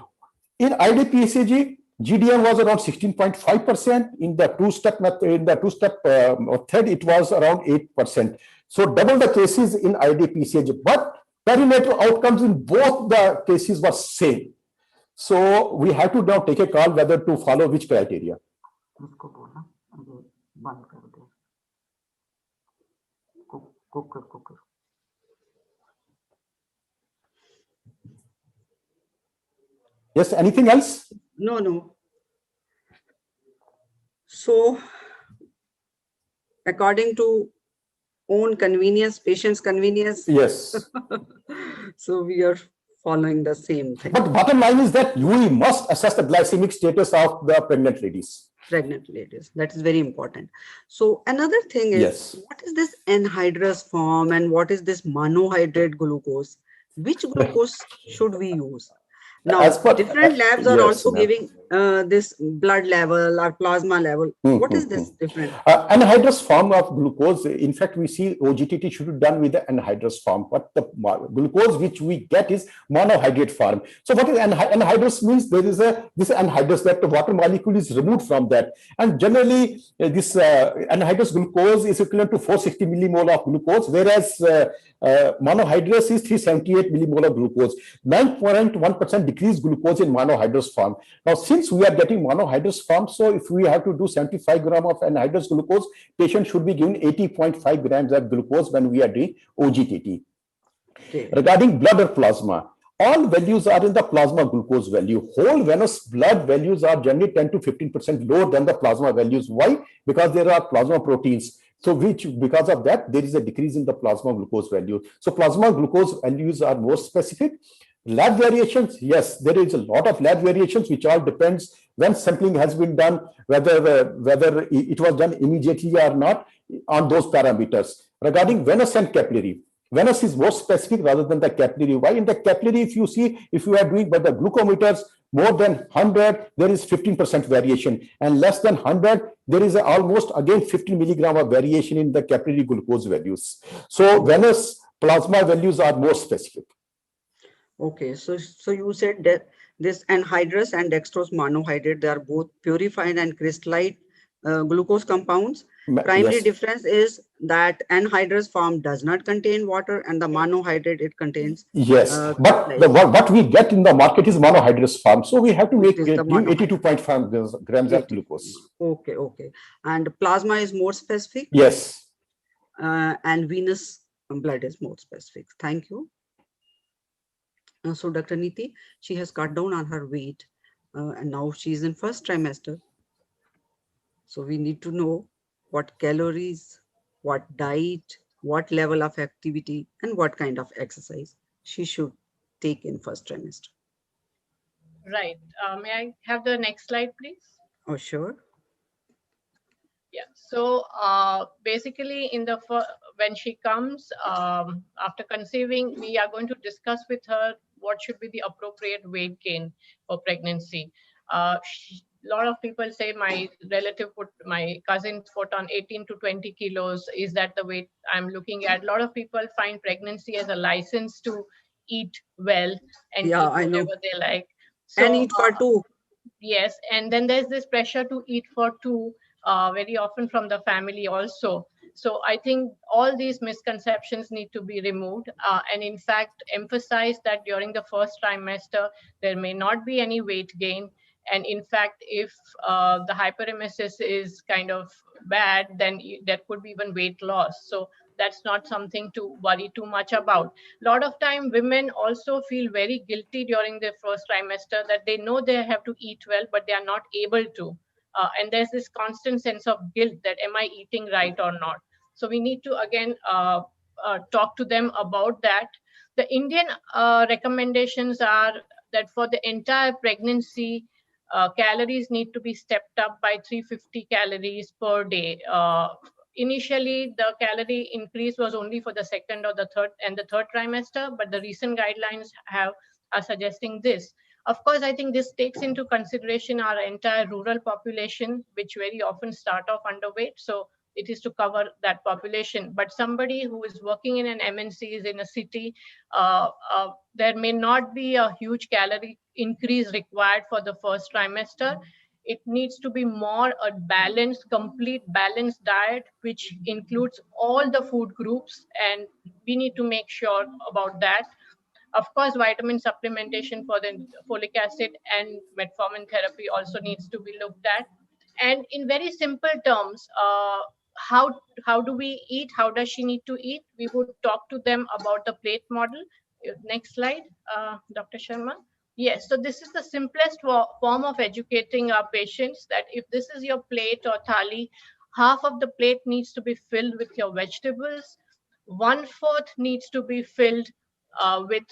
In IDPCG, GDM was around 16.5%. In the two-step method, method, it was around 8%. So double the cases in IDPCG, but perinatal outcomes in both the cases were same. So we have to now take a call whether to follow which criteria. Yes, anything else? No. So, according to own convenience, patient's convenience. Yes. So we are following the same thing. But bottom line is that we must assess the glycemic status of the pregnant ladies. That is very important. So another thing is, yes, what is this anhydrous form and what is this monohydrate glucose? Which glucose should we use? Now, different labs are also giving this blood level or plasma level. What is this different? Anhydrous form of glucose. In fact, we see OGTT should be done with the anhydrous form, but the glucose which we get is monohydrate form. So what is anhydrous means? There is this anhydrous, that the water molecule is removed from that, and generally this anhydrous glucose is equivalent to 460 millimolar of glucose, whereas monohydrous is 378 millimolar glucose. 9.1% decreased glucose in monohydrous form. Now, since we are getting monohydrous form, so if we have to do 75 gram of anhydrous glucose, patient should be given 80.5 grams of glucose when we are doing OGTT. Okay. Regarding blood or plasma, all values are in the plasma glucose value. Whole venous blood values are generally 10 to 15% lower than the plasma values. Why? Because there are plasma proteins. So because of that, there is a decrease in the plasma glucose value. So plasma glucose values are more specific. Lab variations, yes, there is a lot of lab variations, which all depends when sampling has been done, whether it was done immediately or not, on those parameters. Regarding venous and capillary, venous is more specific rather than the capillary. Why? In the capillary, if you are doing by the glucometers more than 100, there is 15% variation, and less than 100, there is almost again 15 milligram of variation in the capillary glucose values. So venous plasma values are more specific. Okay, so you said that this anhydrous and dextrose monohydrate, they are both purified and crystallite glucose compounds. Primary difference is that anhydrous form does not contain water, and the monohydrate, it contains. Yes, but what we get in the market is monohydrous form, so we have to give 82.5 grams of glucose. Okay. And plasma is more specific. Yes. And venous blood is more specific. Thank you. So Dr. Niti, she has cut down on her weight, and now she's in first trimester. So we need to know what calories, what diet, what level of activity, and what kind of exercise she should take in first trimester. Right. May I have the next slide, please? Oh, sure. Yeah. So basically, when she comes after conceiving, we are going to discuss with her what should be the appropriate weight gain for pregnancy. A lot of people say my cousin put on 18 to 20 kilos. Is that the weight I'm looking at? A lot of people find pregnancy as a license to eat well and Yeah, eat I know. whatever they like. And So eat for two. yes, and then there's this pressure to eat for two, very often from the family also. So I think all these misconceptions need to be removed, and in fact, emphasize that during the first trimester there may not be any weight gain, and in fact, if the hyperemesis is kind of bad, then there could be even weight loss. So that's not something to worry too much about. A lot of time women also feel very guilty during their first trimester that they know they have to eat well but they are not able to, and there's this constant sense of guilt that am I eating right or not. So we need to again talk to them about that. The Indian recommendations are that for the entire pregnancy, calories need to be stepped up by 350 calories per day. Initially, the calorie increase was only for the second or the third trimester, but the recent guidelines are suggesting this. Of course, I think this takes into consideration our entire rural population, which very often start off underweight. So it is to cover that population. But somebody who is working in an MNC is in a city, there may not be a huge calorie increase required for the first trimester. It needs to be more a balanced, complete balanced diet, which includes all the food groups, and we need to make sure about that. Of course, vitamin supplementation for the folic acid and metformin therapy also needs to be looked at. And in very simple terms, how do we eat? How does she need to eat? We would talk to them about the plate model. Next slide, Dr. Sharma. Yes, so this is the simplest form of educating our patients that if this is your plate or thali, half of the plate needs to be filled with your vegetables, one fourth needs to be filled with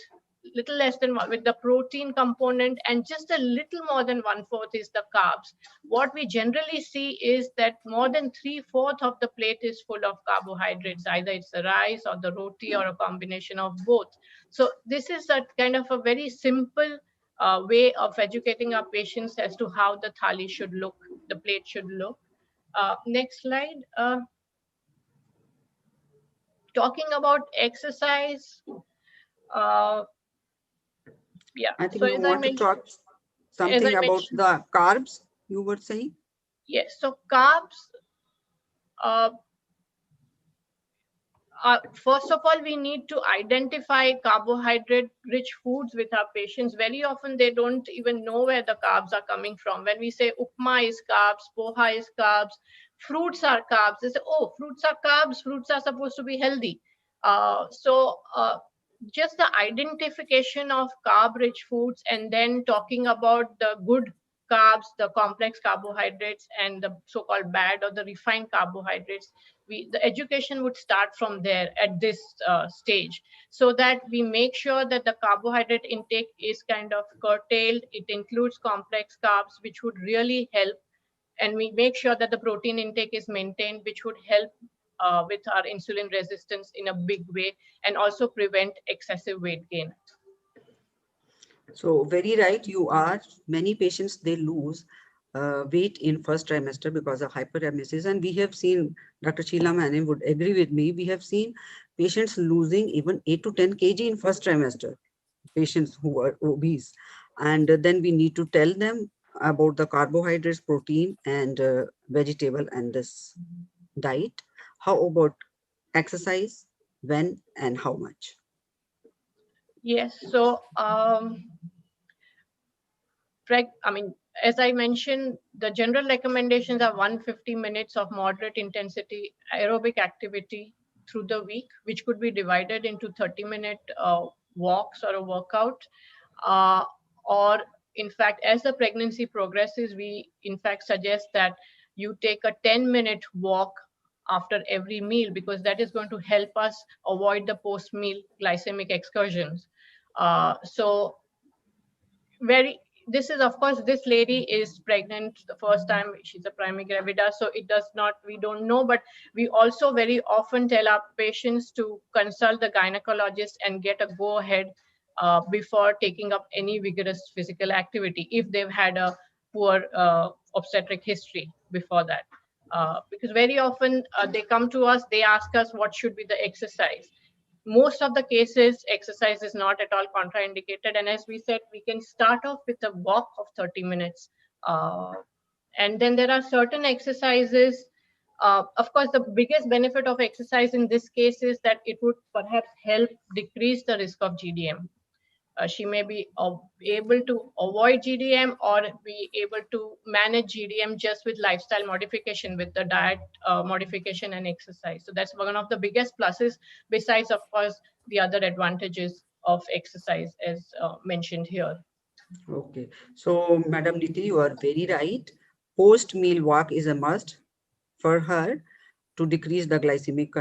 little less than with the protein component, and just a little more than one fourth is the carbs. What we generally see is that more than 3/4 of the plate is full of carbohydrates, either it's the rice or the roti or a combination of both. So this is a kind of a very simple way of educating our patients as to how the thali should look, the plate should look. Next slide. Talking about exercise, uh, yeah. I think So you want to talk as something I about mentioned, the carbs, you were saying? yes. So carbs. Uh, First of all, we need to identify carbohydrate-rich foods with our patients. Very often, they don't even know where the carbs are coming from. When we say upma is carbs, poha is carbs, fruits are carbs, they say, oh, fruits are carbs, fruits are supposed to be healthy. Just the identification of carb-rich foods and then talking about the good carbs, the complex carbohydrates, and the so-called bad or the refined carbohydrates, the education would start from there at this stage, so that we make sure that the carbohydrate intake is kind of curtailed. It includes complex carbs, which would really help, and we make sure that the protein intake is maintained, which would help with our insulin resistance in a big way and also prevent excessive weight gain. So very right, you are. Many patients, they lose weight in first trimester because of hyperemesis. And we have seen, Dr. Sheila Manning would agree with me, we have seen patients losing even 8 to 10 kg in first trimester, patients who are obese. And then we need to tell them about the carbohydrates, protein, and vegetable and this diet. How about exercise, when and how much? Yes, so as I mentioned, the general recommendations are 150 minutes of moderate intensity aerobic activity through the week, which could be divided into 30-minute walks or a workout. Or in fact, as the pregnancy progresses, we in fact suggest that you take a 10-minute walk after every meal, because that is going to help us avoid the post-meal glycemic excursions. So very this is, of course, this lady is pregnant the first time, she's a primary gravida, so it does not, we don't know, but we also very often tell our patients to consult the gynecologist and get a go ahead before taking up any vigorous physical activity if they've had a poor obstetric history before that. Because very often they come to us, they ask us what should be the exercise. Most of the cases, exercise is not at all contraindicated. And as we said, we can start off with a walk of 30 minutes. And then there are certain exercises. Of course, the biggest benefit of exercise in this case is that it would perhaps help decrease the risk of GDM. She may be able to avoid GDM or be able to manage GDM just with lifestyle modification, with the diet modification and exercise. So that's one of the biggest pluses, besides, of course, the other advantages of exercise as mentioned here. Okay. So, Madam Niti, you are very right. Post-meal walk is a must for her to decrease the glycemic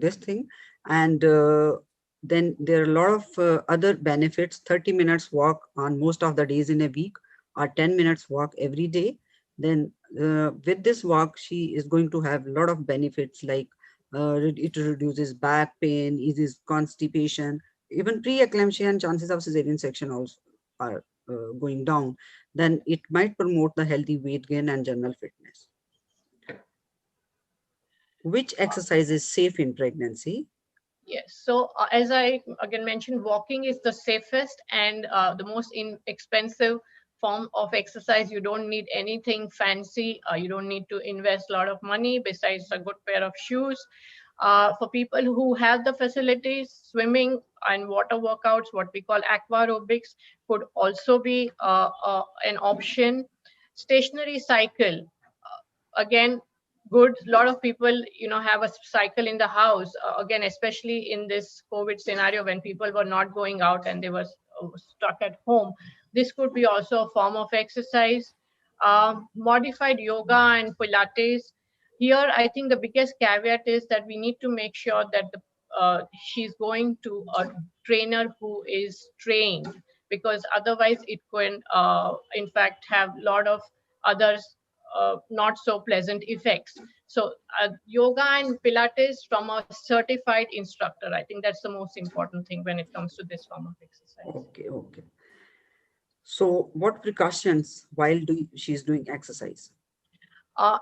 this thing. And then there are a lot of other benefits. 30 minutes walk on most of the days in a week, or 10 minutes walk every day. Then with this walk, she is going to have a lot of benefits, like it reduces back pain, eases constipation, even preeclampsia and chances of cesarean section also are going down. Then it might promote the healthy weight gain and general fitness. Which exercise is safe in pregnancy? Yes. So as I again mentioned, walking is the safest and the most inexpensive form of exercise. You don't need anything fancy. You don't need to invest a lot of money besides a good pair of shoes. For people who have the facilities, swimming and water workouts, what we call aqua aerobics, could also be an option. Stationary cycle, again, good. A lot of people, have a cycle in the house. Again, especially in this COVID scenario when people were not going out and they were stuck at home. This could be also a form of exercise. Modified yoga and Pilates. Here, I think the biggest caveat is that we need to make sure that she's going to a trainer who is trained, because otherwise it can, in fact, have a lot of others not so pleasant effects. So yoga and Pilates from a certified instructor, I think that's the most important thing when it comes to this form of exercise. Okay, okay. So what precautions while she's doing exercise?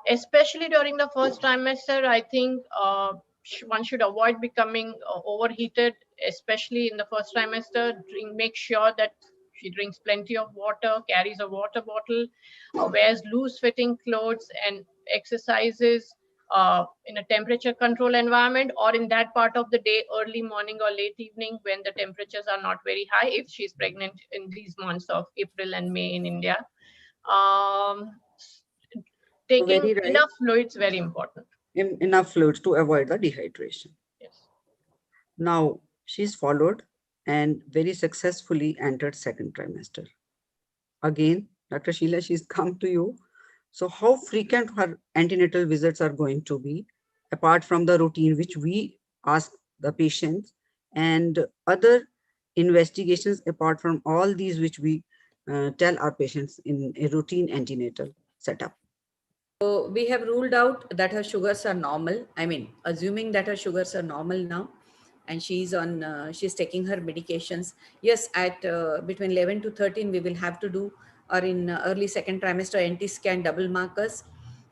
Especially during the first trimester, I think one should avoid becoming overheated, especially in the first trimester. Make sure that she drinks plenty of water, carries a water bottle, wears loose-fitting clothes, and exercises in a temperature-controlled environment, or in that part of the day, early morning or late evening, when the temperatures are not very high, if she's pregnant in these months of April and May in India. Taking enough fluids, very important. Enough fluids to avoid the dehydration. Yes. Now she's followed and very successfully entered second trimester. Again, Dr. Sheila, she's come to you. So how frequent her antenatal visits are going to be, apart from the routine which we ask the patients, and other investigations apart from all these which we tell our patients in a routine antenatal setup? So we have ruled out that her sugars are normal. I mean, assuming that her sugars are normal now, and she's taking her medications. Yes, at between 11 to 13, we will have to do, or in early second trimester, NT scan double markers.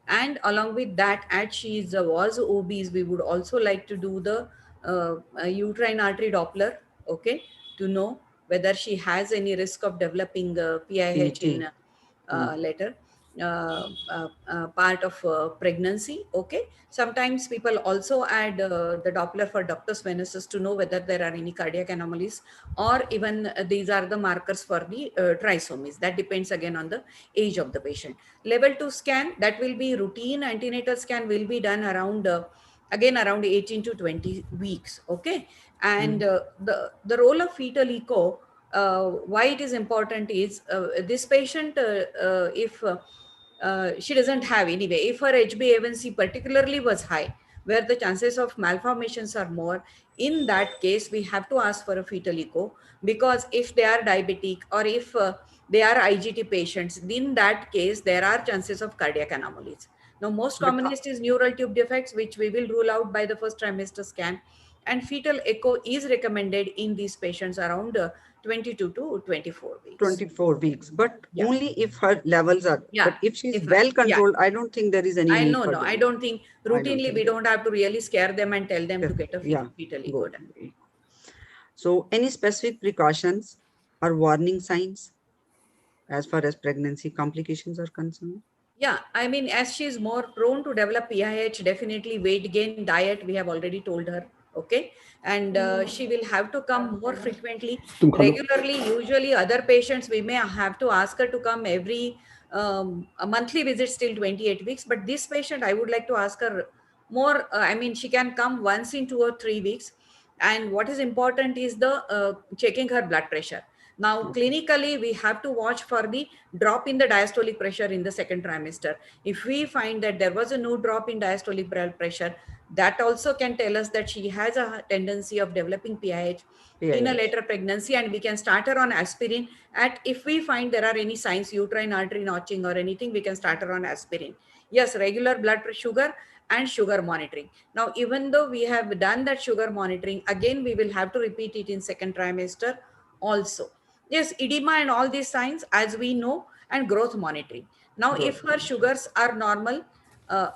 And along with that, as she was obese, we would also like to do the uterine artery Doppler, okay, to know whether she has any risk of developing PIH in later part of pregnancy. Okay, sometimes people also add the Doppler for ductus venosus to know whether there are any cardiac anomalies, or even these are the markers for the trisomies. That depends again on the age of the patient. Level 2 scan, that will be routine antenatal scan, will be done around again around 18 to 20 weeks. Okay, and the role of fetal echo, why it is important is this patient, if she doesn't have, anyway, if her HbA1c particularly was high, where the chances of malformations are more, in that case, we have to ask for a fetal echo, because if they are diabetic or if they are IGT patients, in that case, there are chances of cardiac anomalies. Now, most But, commonest is neural tube defects, which we will rule out by the first trimester scan. And fetal echo is recommended in these patients around 22 to 24 weeks. 24 weeks, but Yeah. only if her levels are, Yeah. but if she's If well yeah. controlled, I don't think there is any I need know, for no, I doing don't think I don't routinely we think. don't have to really scare them and tell them to get a Yeah, fetal echo good. done. So any specific precautions or warning signs as far as pregnancy complications are concerned? Yeah, I mean, as she is more prone to develop PIH, definitely weight gain, diet, we have already told her. Okay. And she will have to come more frequently, regularly. Usually, other patients, we may have to ask her to come every a monthly visit till 28 weeks. But this patient, I would like to ask her more. I mean, she can come once in 2 or 3 weeks. And what is important is the checking her blood pressure. Now, clinically, we have to watch for the drop in the diastolic pressure in the second trimester. If we find that there was a no drop in diastolic blood pressure, that also can tell us that she has a tendency of developing PIH in a later pregnancy, and we can start her on aspirin. And if we find there are any signs, uterine artery notching or anything, we can start her on aspirin. Yes, regular blood sugar and sugar monitoring. Now, even though we have done that sugar monitoring, again, we will have to repeat it in second trimester also. Yes, edema and all these signs, as we know, and growth monitoring. Now, if her sugars are normal,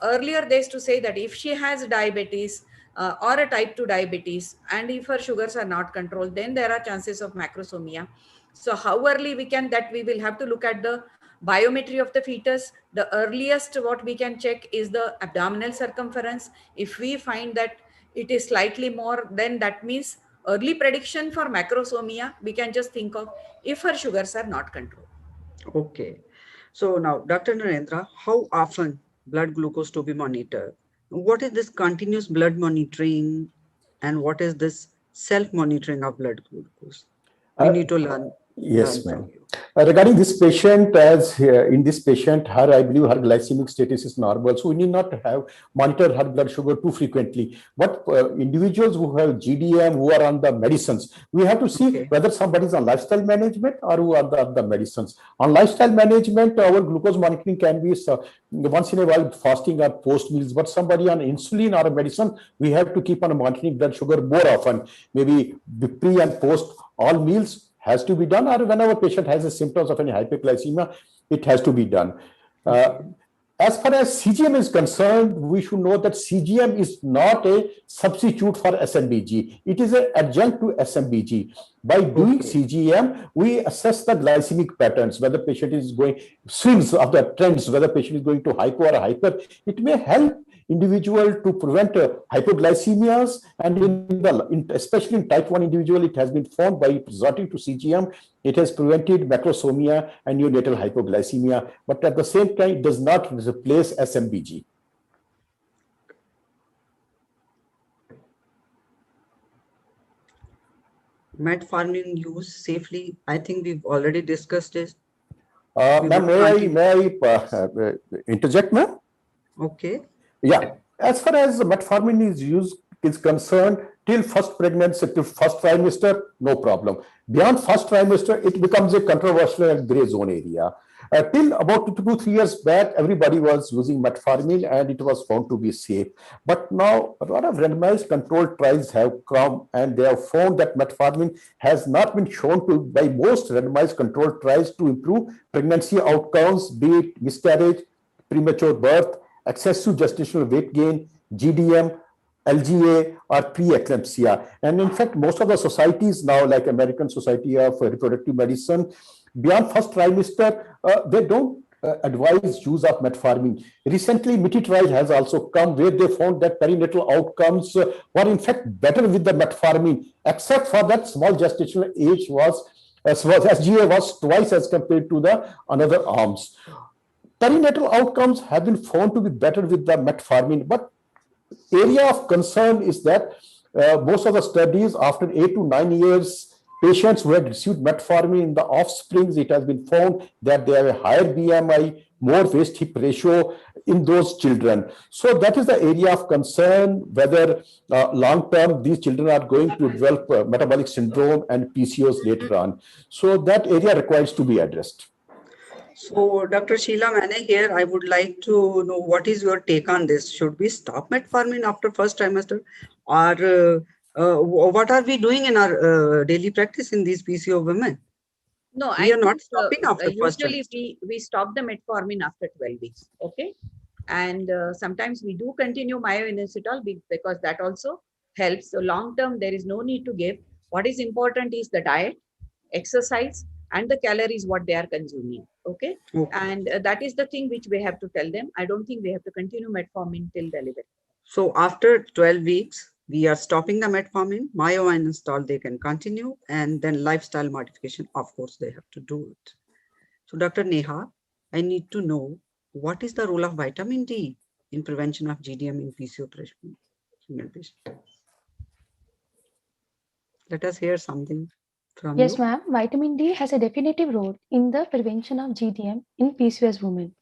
earlier they used to say that if she has diabetes or a type 2 diabetes, and if her sugars are not controlled, then there are chances of macrosomia. So how early we can, that we will have to look at the biometry of the fetus. The earliest what we can check is the abdominal circumference. If we find that it is slightly more, then that means early prediction for macrosomia, we can just think of if her sugars are not controlled. Okay. So now, Dr. Narendra, how often blood glucose to be monitored? What is this continuous blood monitoring and what is this self-monitoring of blood glucose? We need to learn. Yes, ma'am. Regarding this patient, as in this patient, I believe her glycemic status is normal, so we need not have monitor her blood sugar too frequently. But individuals who have GDM, who are on the medicines, we have to see whether somebody is on lifestyle management or who are the medicines. On lifestyle management, our glucose monitoring can be once in a while fasting or post meals. But somebody on insulin or a medicine, we have to keep on monitoring blood sugar more often, maybe pre and post all meals has to be done, or whenever patient has the symptoms of any hyperglycemia, it has to be done. As far as CGM is concerned, we should know that CGM is not a substitute for SMBG. It is an adjunct to SMBG. By doing CGM, we assess the glycemic patterns, whether patient is going, swings of the trends, whether patient is going to hypo or hyper. It may help individual to prevent hypoglycemias, and especially in type 1 individual, it has been found by resorting to CGM, it has prevented macrosomia and neonatal hypoglycemia, but at the same time, it does not replace SMBG. Metformin use safely, I think we've already discussed this. Ma'am, may I interject, ma'am? Okay. Yeah, as far as metformin is concerned, till first pregnancy, till first trimester, no problem. Beyond first trimester, it becomes a controversial and gray zone area. Till about 2 to 3 years back, everybody was using metformin and it was found to be safe. But now a lot of randomized controlled trials have come and they have found that metformin has not been shown to, by most randomized controlled trials, to improve pregnancy outcomes, be it miscarriage, premature birth, excessive gestational weight gain, GDM, LGA, or preeclampsia. And in fact, most of the societies now, like American Society of Reproductive Medicine, beyond first trimester, they don't advise use of metformin. Recently, MITI trial has also come where they found that perinatal outcomes were in fact better with the metformin, except for that small gestational age SGA was twice as compared to the another arms. Perinatal outcomes have been found to be better with the metformin, but area of concern is that most of the studies after 8 to 9 years, patients who had received metformin in the offsprings, it has been found that they have a higher BMI, more waist hip ratio in those children. So that is the area of concern, whether long term these children are going to develop metabolic syndrome and PCOS later on. So that area requires to be addressed. So, Dr. Sheila Mane here, I would like to know what is your take on this? Should we stop metformin after first trimester, or what are we doing in our daily practice in these PCO women? No, We I are not think, stopping after first usually trimester. we stop the metformin after 12 weeks. Okay. And sometimes we do continue myoinositol because that also helps. So long term, there is no need to give. What is important is the diet, exercise, and the calories what they are consuming. Okay. Okay. And that is the thing which we have to tell them. I don't think we have to continue metformin till delivery. So after 12 weeks, we are stopping the metformin, myoinositol they can continue, and then lifestyle modification, of course, they have to do it. So Dr. Neha, I need to know what is the role of vitamin D in prevention of GDM in PCO female patients. Let us hear something from Yes, you. ma'am. Vitamin D has a definitive role in the prevention of GDM in PCOS women.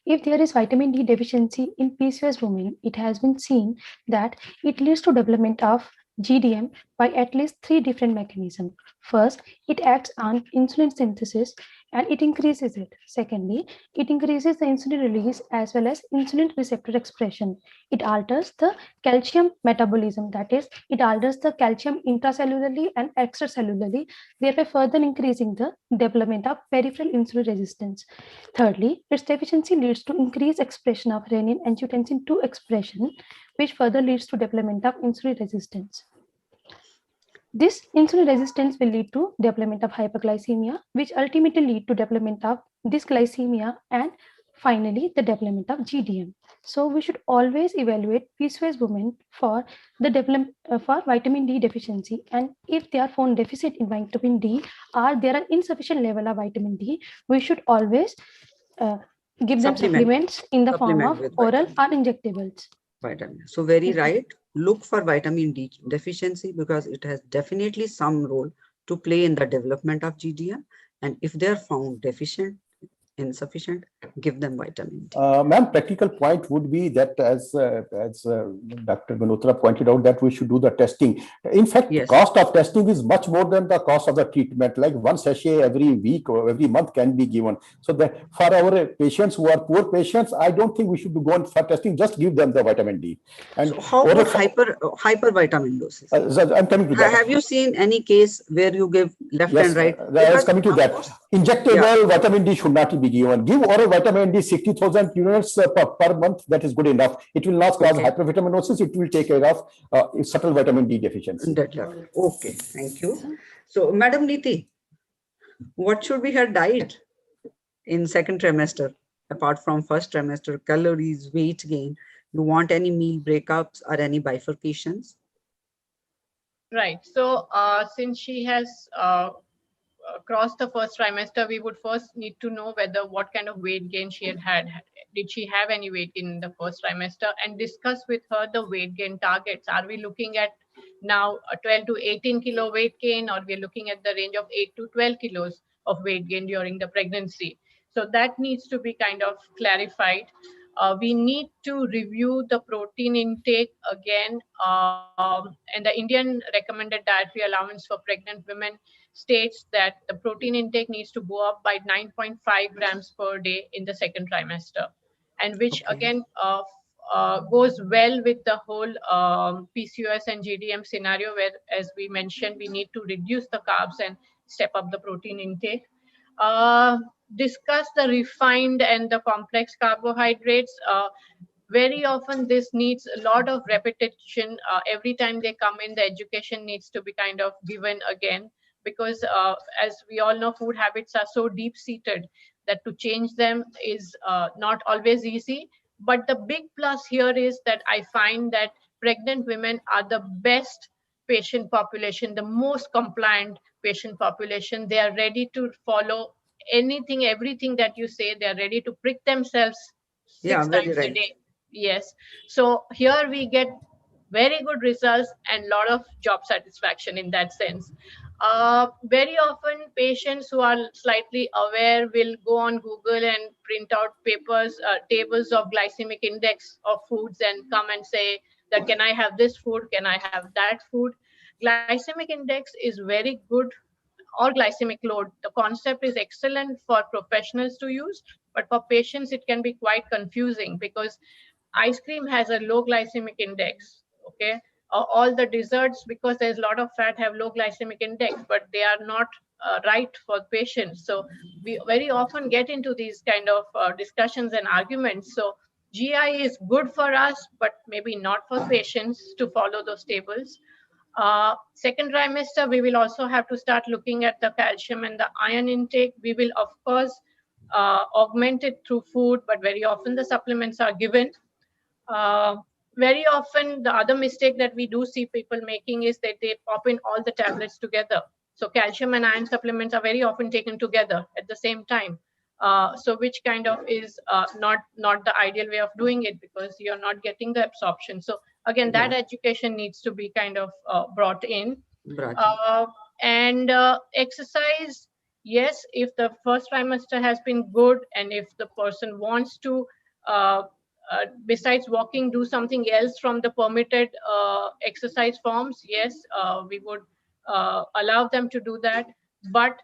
If there is vitamin D deficiency in PCOS women, it has been seen that it leads to development of GDM by at least 3 different mechanisms. First, it acts on insulin synthesis and it increases it. Secondly, it increases the insulin release as well as insulin receptor expression. It alters the calcium metabolism, that is, it alters the calcium intracellularly and extracellularly, thereby further increasing the development of peripheral insulin resistance. Thirdly, its deficiency leads to increased expression of renin-angiotensin 2 expression, which further leads to development of insulin resistance. This insulin resistance will lead to development of hyperglycemia, which ultimately lead to development of dysglycemia and finally the development of GDM. So we should always evaluate PCOS women for the development for vitamin D deficiency, and if they are found deficit in vitamin D or there are insufficient level of vitamin D, we should always give them supplements in the form of oral or injectables. Vitamin. So very right. Look for vitamin D deficiency because it has definitely some role to play in the development of GDM. And if they are found deficient, insufficient, give them vitamin D. Ma'am, practical point would be that as Dr. Manotra pointed out, that we should do the testing. In fact, Yes. cost of testing is much more than the cost of the treatment. Like one sachet every week or every month can be given. So that for our patients who are poor patients, I don't think we should go on for testing. Just give them the vitamin D. And so how about hypervitamin doses? I'm coming to that. Have you seen any case where you give left Yes, and right? I was coming to that. Injectable vitamin D should not be given. Give oral vitamin D 60,000 units per month. That is good enough. It will not cause hypervitaminosis. It will take care of subtle vitamin D deficiency. Okay, thank you. So, Madam Neeti, what should be her diet in second trimester apart from first trimester? Calories, weight gain. You want any meal breakups or any bifurcations? Right. So since she has crossed the first trimester, we would first need to know whether what kind of weight gain she had. Did she have any weight in the first trimester, and discuss with her the weight gain targets. Are we looking at now a 12 to 18 kilo weight gain, or we're looking at the range of 8 to 12 kilos of weight gain during the pregnancy? So that needs to be kind of clarified. We need to review the protein intake again, and the Indian recommended dietary allowance for pregnant women states that the protein intake needs to go up by 9.5 grams per day in the second trimester, and which again goes well with the whole PCOS and GDM scenario, where, as we mentioned, we need to reduce the carbs and step up the protein intake. Discuss the refined and the complex carbohydrates. Very often this needs a lot of repetition. Every time they come in, the education needs to be kind of given again, because as we all know, food habits are so deep-seated that to change them is not always easy. But the big plus here is that I find that pregnant women are the best patient population, the most compliant patient population. They are ready to follow anything, everything that you say. They are ready to prick themselves six times a day. Yes. So here we get very good results and a lot of job satisfaction in that sense. Very often patients who are slightly aware will go on Google and print out tables of glycemic index of foods and come and say that, can I have this food? Can I have that food? Glycemic index is very good, or glycemic load. The concept is excellent for professionals to use, but for patients, it can be quite confusing because ice cream has a low glycemic index. Okay. All the desserts, because there's a lot of fat, have low glycemic index, but they are not right for patients. So we very often get into these kind of discussions and arguments. So GI is good for us, but maybe not for patients to follow those tables. Second trimester, we will also have to start looking at the calcium and the iron intake. We will, of course, augment it through food, but very often the supplements are given. Very often, the other mistake that we do see people making is that they pop in all the tablets together. So calcium and iron supplements are very often taken together at the same time. So which kind of is not the ideal way of doing it, because you're not getting the absorption. So again, that education needs to be kind of brought in. And exercise, yes, if the first trimester has been good, and if the person wants to, besides walking, do something else from the permitted exercise forms, yes, we would allow them to do that. But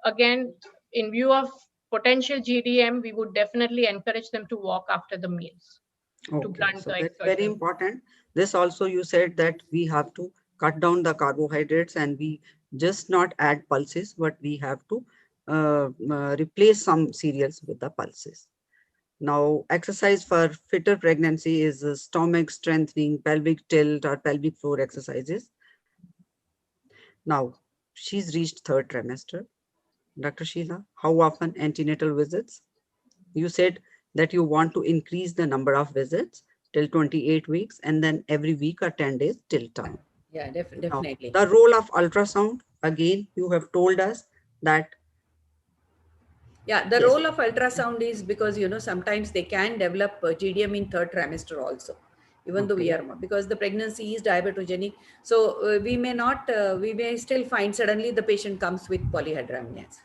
again, in view of potential GDM, we would definitely encourage them to walk after the meals. Okay, so that's very important. This also, you said that we have to cut down the carbohydrates, and we just not add pulses, but we have to replace some cereals with the pulses. Now, exercise for fitter pregnancy is stomach strengthening, pelvic tilt, or pelvic floor exercises. Now, she's reached third trimester. Dr. Sheila, how often antenatal visits? You said that you want to increase the number of visits till 28 weeks, and then every week or 10 days till term. Yeah, definitely. Now, the role of ultrasound, again, you have told us that. Yeah, the role of ultrasound is because, sometimes they can develop GDM in third trimester also, even though we are, because the pregnancy is diabetogenic. So we may still find suddenly the patient comes with polyhydramnias.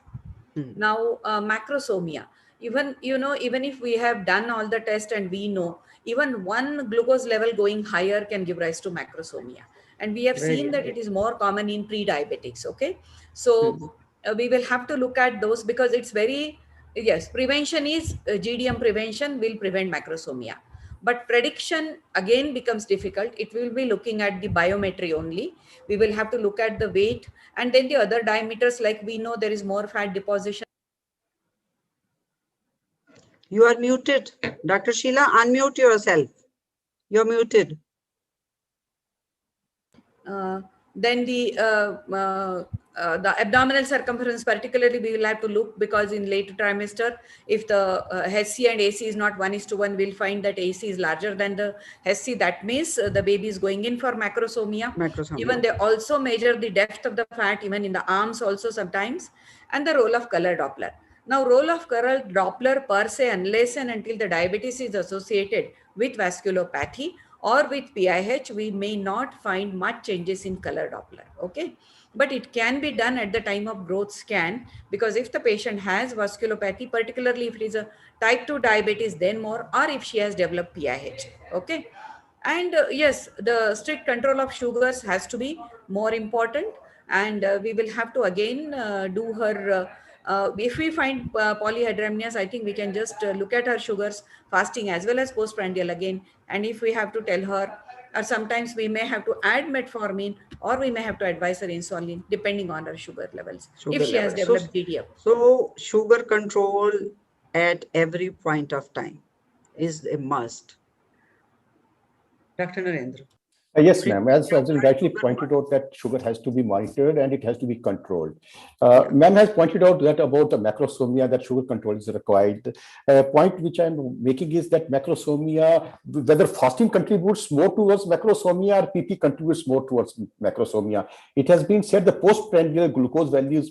Now, macrosomia, even if we have done all the tests and we know, even one glucose level going higher can give rise to macrosomia. And we have seen that it is more common in pre-diabetics. Okay. So we will have to look at those, because it's prevention is GDM prevention will prevent macrosomia. But prediction again becomes difficult. It will be looking at the biometry only. We will have to look at the weight, and then the other diameters, like we know there is more fat deposition. You are muted. Dr. Sheila, unmute yourself. You're muted. Then the abdominal circumference, particularly, we will have to look, because in late trimester, if the HC and AC is not 1:1, we'll find that AC is larger than the HC. That means the baby is going in for macrosomia. Even they also measure the depth of the fat, even in the arms also sometimes, and the role of color Doppler. Now, role of color Doppler per se, unless and until the diabetes is associated with vasculopathy or with PIH, we may not find much changes in color Doppler. Okay. But it can be done at the time of growth scan, because if the patient has vasculopathy, particularly if it is a type 2 diabetes, then more, or if she has developed PIH. Okay. And yes, the strict control of sugars has to be more important. And we will have to again do her, if we find polyhydramnias, I think we can just look at her sugars, fasting as well as postprandial again. And if we have to tell her, or sometimes we may have to add metformin, or we may have to advise her insulin, depending on her sugar levels, if she has developed GDM. So sugar control at every point of time is a must. Dr. Narendra. Yes, ma'am. As you rightly pointed out, that sugar has to be monitored and it has to be controlled. Ma'am has pointed out that about the macrosomia, that sugar control is required. Point which I'm making is that macrosomia, whether fasting contributes more towards macrosomia or PP contributes more towards macrosomia. It has been said the postprandial glucose values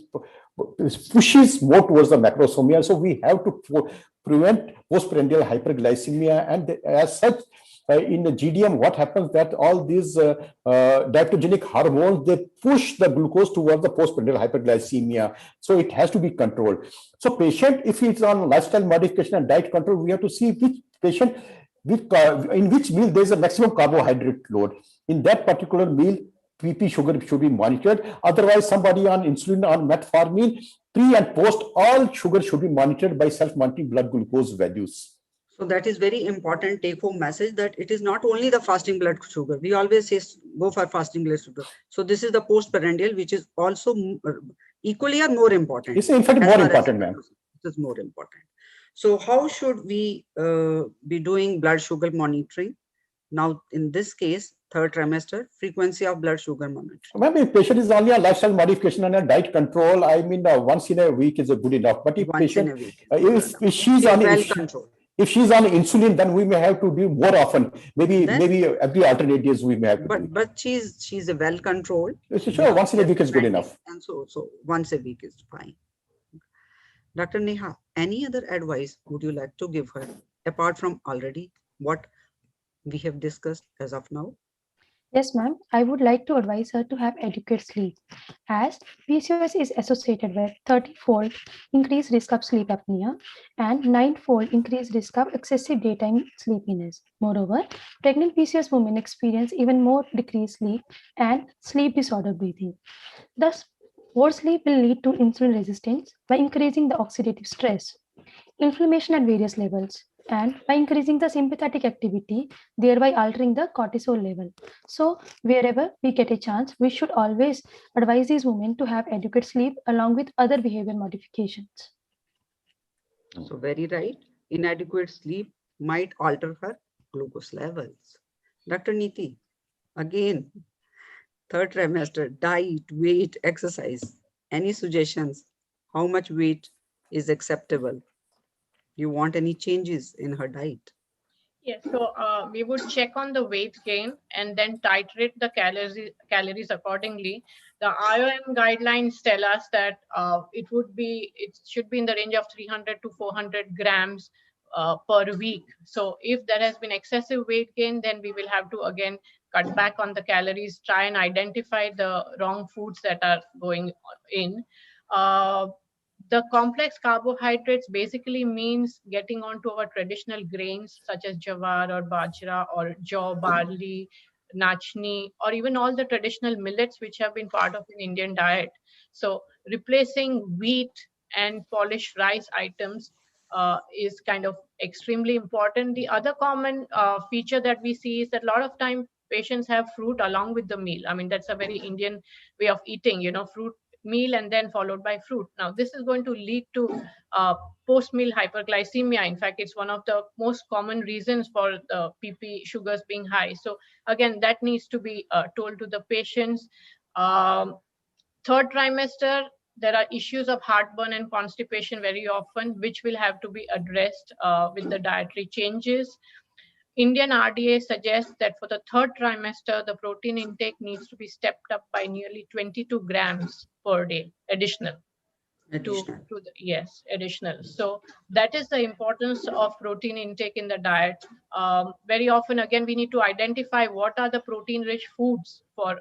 pushes more towards the macrosomia. So we have to prevent postprandial hyperglycemia, and as such, in the GDM, what happens that all these dietogenic hormones, they push the glucose towards the postprandial hyperglycemia. So it has to be controlled. So patient, if it's on lifestyle modification and diet control, we have to see which patient, in which meal there is a maximum carbohydrate load. In that particular meal, PP sugar should be monitored. Otherwise, somebody on insulin or metformin, pre and post, all sugar should be monitored by self-monitoring blood glucose values. So that is very important take-home message, that it is not only the fasting blood sugar. We always say go for fasting blood sugar. So this is the postprandial, which is also equally or more important. It's in fact more important, ma'am. It is more important. So how should we be doing blood sugar monitoring? Now, in this case, third trimester, frequency of blood sugar monitoring. Maybe if patient is only a lifestyle modification and a diet control, I mean, once in a week is good enough. But if patient, if she's on if she's on insulin, then we may have to do more often. Maybe every alternate days we may have to do. But she's a well controlled. Sure, once in a week is good enough. And so once a week is fine. Dr. Neha, any other advice would you like to give her apart from already what we have discussed as of now? Yes, ma'am. I would like to advise her to have adequate sleep, as PCOS is associated with 30-fold increased risk of sleep apnea and 9-fold increased risk of excessive daytime sleepiness. Moreover, pregnant PCOS women experience even more decreased sleep and sleep disorder breathing. Thus, poor sleep will lead to insulin resistance by increasing the oxidative stress, inflammation at various levels, and by increasing the sympathetic activity, thereby altering the cortisol level. So wherever we get a chance, we should always advise these women to have adequate sleep along with other behavior modifications. So very right. Inadequate sleep might alter her glucose levels. Dr. Niti, again, third trimester, diet, weight, exercise. Any suggestions? How much weight is acceptable? You want any changes in her diet? Yes, so we would check on the weight gain and then titrate the calories accordingly. The IOM guidelines tell us that it should be in the range of 300 to 400 grams per week. So if there has been excessive weight gain, then we will have to again cut back on the calories, try and identify the wrong foods that are going in. The complex carbohydrates basically means getting onto our traditional grains such as jawar or bajra or jaw, barley, nachni, or even all the traditional millets which have been part of an Indian diet. So replacing wheat and polished rice items is kind of extremely important. The other common feature that we see is that a lot of time patients have fruit along with the meal. I mean, that's a very Indian way of eating, fruit meal and then followed by fruit. Now, this is going to lead to post-meal hyperglycemia. In fact, it's one of the most common reasons for the PP sugars being high. So again, that needs to be told to the patients. Third trimester, there are issues of heartburn and constipation very often, which will have to be addressed with the dietary changes. Indian RDA suggests that for the third trimester, the protein intake needs to be stepped up by nearly 22 grams per day, additional. Additional. So that is the importance of protein intake in the diet. Very often, again, we need to identify what are the protein-rich foods for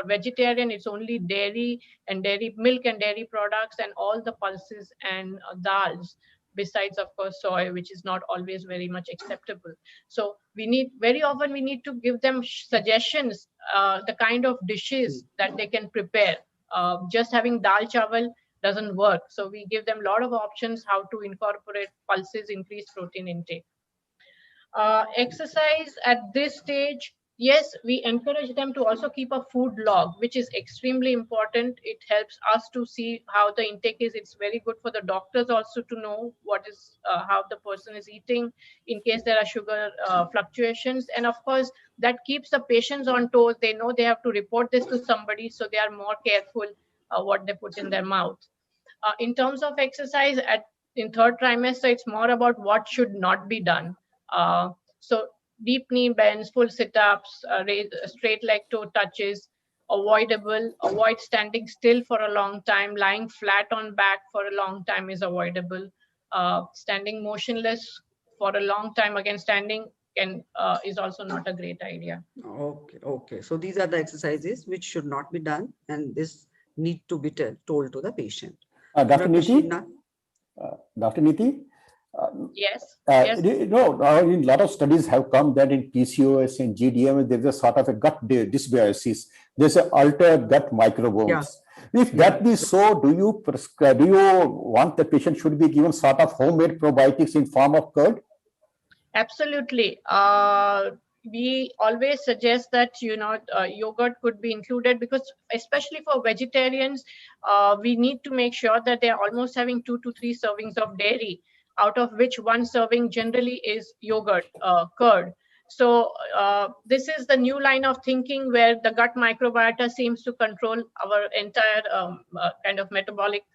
vegetarian. It's only dairy and dairy milk and dairy products and all the pulses and dals, besides, of course, soy, which is not always very much acceptable. So very often we need to give them suggestions, the kind of dishes that they can prepare. Just having dal chawal doesn't work. So we give them a lot of options how to incorporate pulses, increase protein intake. Exercise at this stage, yes, we encourage them to also keep a food log, which is extremely important. It helps us to see how the intake is. It's very good for the doctors also to know what is how the person is eating in case there are sugar fluctuations. And of course, that keeps the patients on toes. They know they have to report this to somebody, so they are more careful what they put in their mouth. In terms of exercise in third trimester, it's more about what should not be done. So deep knee bends, full sit-ups, straight leg toe touches, avoidable. Avoid standing still for a long time. Lying flat on back for a long time is avoidable. Standing motionless for a long time, again, standing is also not a great idea. Okay, okay. So these are the exercises which should not be done, and this need to be told to the patient. Dr. Niti, Sheena? Dr. Niti, Yes, yes. you know, a lot of studies have come that in PCOS and GDM, there's a sort of a gut dysbiosis. There's an altered gut microbiomes. If that be so, do you want the patient should be given sort of homemade probiotics in form of curd? Absolutely. We always suggest that yogurt could be included, because especially for vegetarians, we need to make sure that they're almost having 2 to 3 servings of dairy, out of which 1 serving generally is yogurt, curd. So this is the new line of thinking where the gut microbiota seems to control our entire kind of metabolic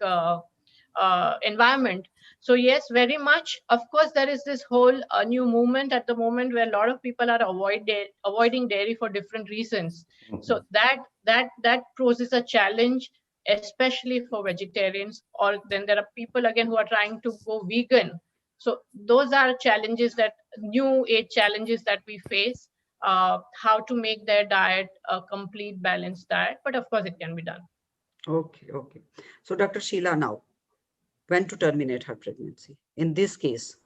environment. So yes, very much. Of course, there is this whole new movement at the moment where a lot of people are avoiding dairy for different reasons. So that poses a challenge, especially for vegetarians. Or then there are people again who are trying to go vegan. So those are challenges, that new age challenges that we face. How to make their diet a complete balanced diet, but of course it can be done. Okay, okay. So Dr. Sheila, now, when to terminate her pregnancy? In this case,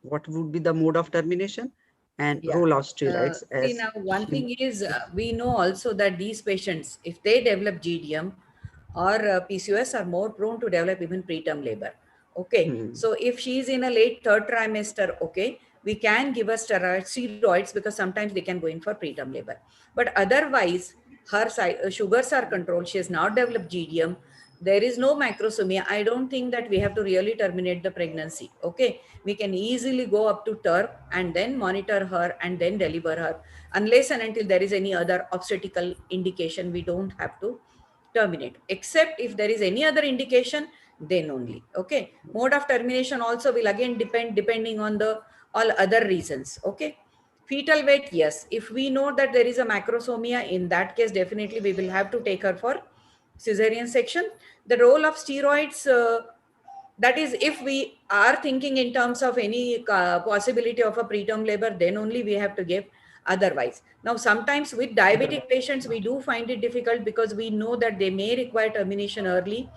what would be the mode of termination and role of steroids? See, now one thing is, we know also that these patients, if they develop GDM or PCOS, are more prone to develop even preterm labor. Okay, so if she is in a late 3rd trimester, okay, we can give her steroids because sometimes they can go in for preterm labor. But otherwise, her sugars are controlled. She has not developed GDM. There is no macrosomia. I don't think that we have to really terminate the pregnancy. Okay, we can easily go up to term and then monitor her and then deliver her. Unless and until there is any other obstetrical indication, we don't have to terminate, except if there is any other indication, then only. Okay, mode of termination also will again depending on the all other reasons. Okay, fetal weight, yes, if we know that there is a macrosomia, in that case definitely we will have to take her for cesarean section. The role of steroids, that is if we are thinking in terms of any possibility of a preterm labor, then only we have to give. Otherwise, now sometimes with diabetic patients we do find it difficult because we know that they may require termination early,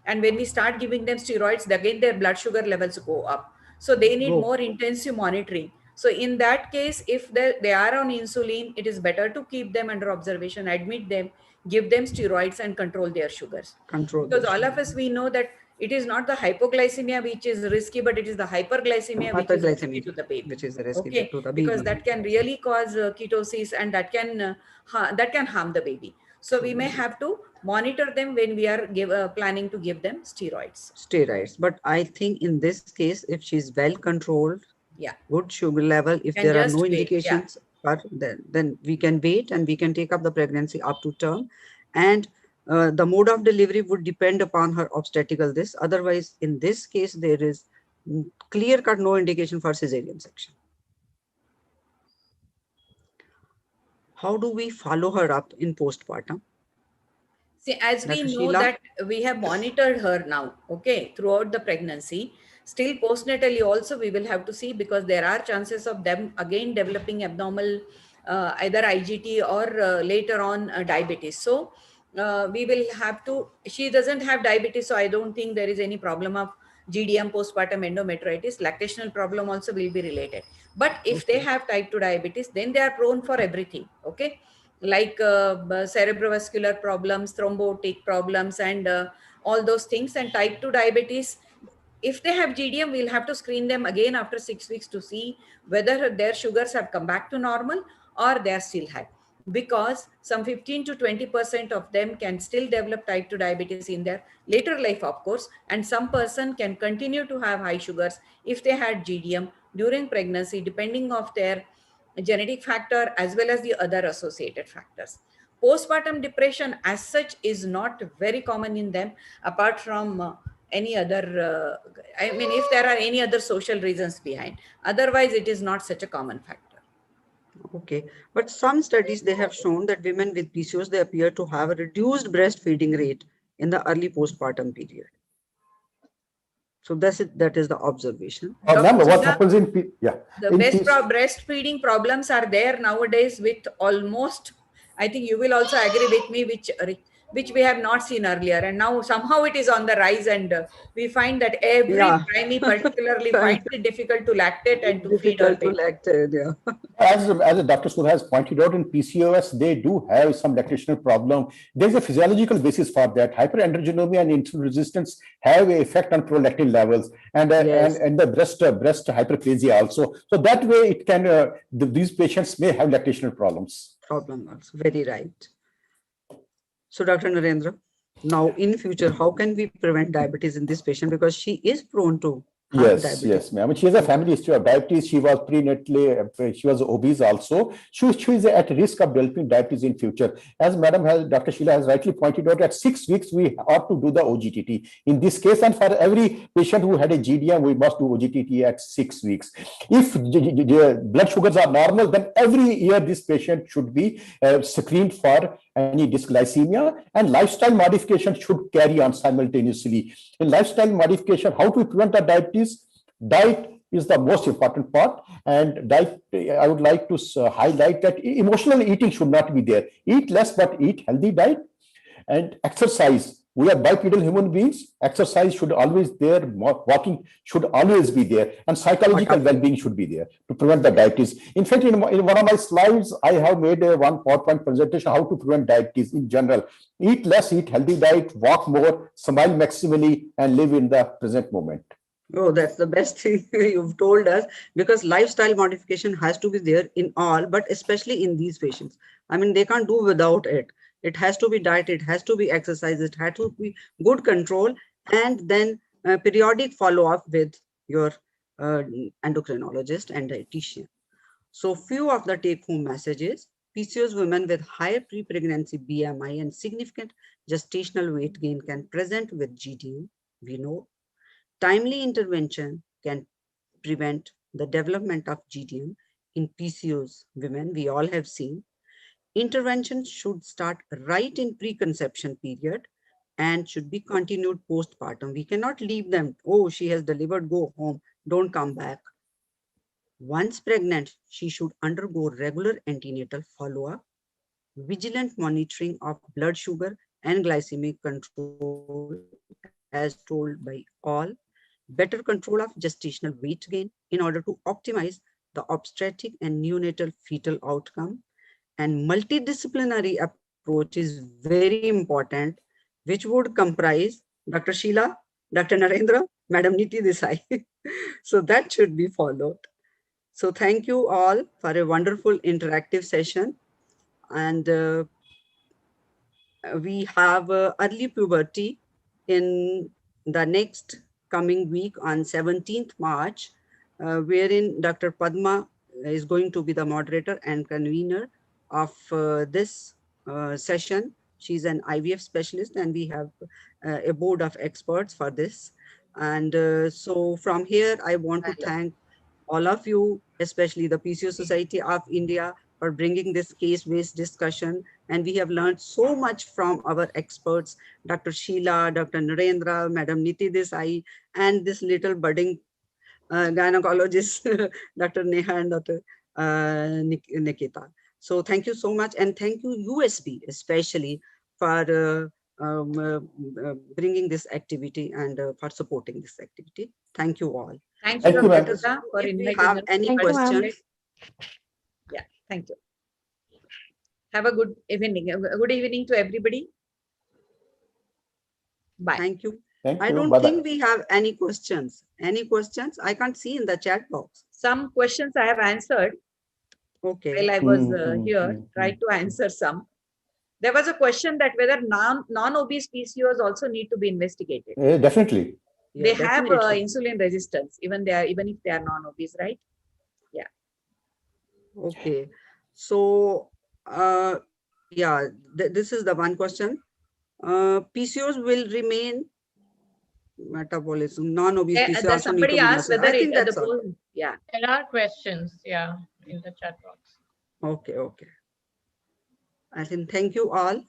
and when we start giving them steroids, again their blood sugar levels go up, so they need more intensive monitoring. So in that case, if they are on insulin, it is better to keep them under observation, admit them, give them steroids and control their sugars. Because all of us, we know that it is not the hypoglycemia which is risky, but it is the hyperglycemia which is risky to the baby. Which is risky to the baby. Because that can really cause ketosis, and that can harm the baby. So we may have to monitor them when we are planning to give them steroids. Steroids. But I think in this case, if she's well controlled, good sugar level, if there are no indications, then we can wait and we can take up the pregnancy up to term. And the mode of delivery would depend upon her obstetrical this. Otherwise, in this case, there is clear-cut no indication for cesarean section. How do we follow her up in postpartum? See, as we know that we have monitored her now, okay, throughout the pregnancy, still postnatally also we will have to see, because there are chances of them again developing abnormal either IGT or later on diabetes. So we will have to, she doesn't have diabetes, so I don't think there is any problem of GDM postpartum endometriosis. Lactational problem also will be related. But if they have type 2 diabetes, then they are prone for everything, okay? Like cerebrovascular problems, thrombotic problems, and all those things. And type 2 diabetes, if they have GDM, we'll have to screen them again after 6 weeks to see whether their sugars have come back to normal or they are still high. Because some 15 to 20% of them can still develop type 2 diabetes in their later life, of course, and some person can continue to have high sugars if they had GDM during pregnancy, depending of their genetic factor as well as the other associated factors. Postpartum depression as such is not very common in them, apart from any other, I mean, if there are any other social reasons behind. Otherwise, it is not such a common factor. Okay, but some studies, they have shown that women with PCOS, they appear to have a reduced breastfeeding rate in the early postpartum period. So that is the observation. Ma'am, Dr. what Sudha, happens in the in breastfeeding problems are there nowadays with almost, I think you will also agree with me, which we have not seen earlier, and now somehow it is on the rise, and we find that every Yeah. primary particularly finds it difficult to lactate and to feed our Difficult to baby. lactate, yeah. As Dr. Sudha has pointed out, in PCOS, they do have some lactational problem. There's a physiological basis for that. Hyperandrogenemia and insulin resistance have an effect on prolactin levels, and Yes. and the breast hyperplasia also. So that way, it can these patients may have lactational problems. Problem also, very right. So Dr. Narendra, now in future, how can we prevent diabetes in this patient, because she is prone to have diabetes? Yes, ma'am. She has a family history of diabetes. She was prenatally, she was obese also. She is at risk of developing diabetes in future. As Dr. Sheila has rightly pointed out, at 6 weeks, we ought to do the OGTT. In this case, and for every patient who had a GDM, we must do OGTT at 6 weeks. If the blood sugars are normal, then every year this patient should be screened for any dysglycemia, and lifestyle modification should carry on simultaneously. In lifestyle modification, how to prevent the diabetes? Diet is the most important part, and diet, I would like to highlight that emotional eating should not be there. Eat less, but eat healthy diet. And exercise. We are bipedal human beings. Exercise should always there. Walking should always be there, and psychological well-being should be there to prevent the diabetes. In fact, in one of my slides, I have made one PowerPoint presentation how to prevent diabetes in general. Eat less, eat healthy diet, walk more, smile maximally, and live in the present moment. Oh, that's the best thing you've told us, because lifestyle modification has to be there in all, but especially in these patients. I mean, they can't do without it. It has to be diet, it has to be exercise, it has to be good control, and then periodic follow-up with your endocrinologist and dietitian. So few of the take-home messages: PCOS women with higher pre-pregnancy BMI and significant gestational weight gain can present with GDM. We know timely intervention can prevent the development of GDM in PCOS women. We all have seen. Intervention should start right in preconception period and should be continued postpartum. We cannot leave them, oh, she has delivered, go home, don't come back. Once pregnant, she should undergo regular antenatal follow-up, vigilant monitoring of blood sugar and glycemic control as told by all, better control of gestational weight gain in order to optimize the obstetric and neonatal fetal outcome. And multidisciplinary approach is very important, which would comprise Dr. Sheila, Dr. Narendra, Madam Niti Desai. So that should be followed. So thank you all for a wonderful interactive session. And we have early puberty in the next coming week on 17th March, wherein Dr. Padma is going to be the moderator and convener of this session. She's an IVF specialist, and we have a board of experts for this. And so from here, I want to thank all of you, especially the PCO Society of India, for bringing this case-based discussion. And we have learned so much from our experts, Dr. Sheila, Dr. Narendra, Madam Niti Desai, and this little budding gynecologist, Dr. Neha and Dr. Nikita. So thank you so much. And thank you, USB, especially for bringing this activity and for supporting this activity. Thank you all. Thank you, Thank you, Dr. ma'am. Sudha, for If we inviting have us. any Thank you, ma'am. questions, Yeah, thank you. Have a good evening. Good evening to everybody. Bye. thank you. Thank I you. don't Bye-bye. think we have any questions. Any questions? I can't see in the chat box. Some questions I have answered Okay. while I was here, tried to answer some. There was a question that whether non-obese PCOS also need to be investigated. Definitely. Yeah, They have definitely. insulin resistance, even if they are non-obese, right? Yeah. Okay. So, yeah, this is the one question. PCOS will remain metabolism, non-obese PCOS also need to Somebody be asked measured. whether I think that's all. yeah. There are questions, yeah, in the chat box. Okay, okay. I think thank you all.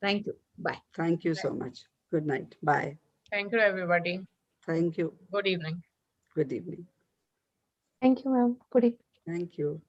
Thank you. Bye. Thank you so much. Good night. Bye. Thank you, everybody. Thank you. Good evening. Good evening. Thank you, ma'am. Good evening. Thank you.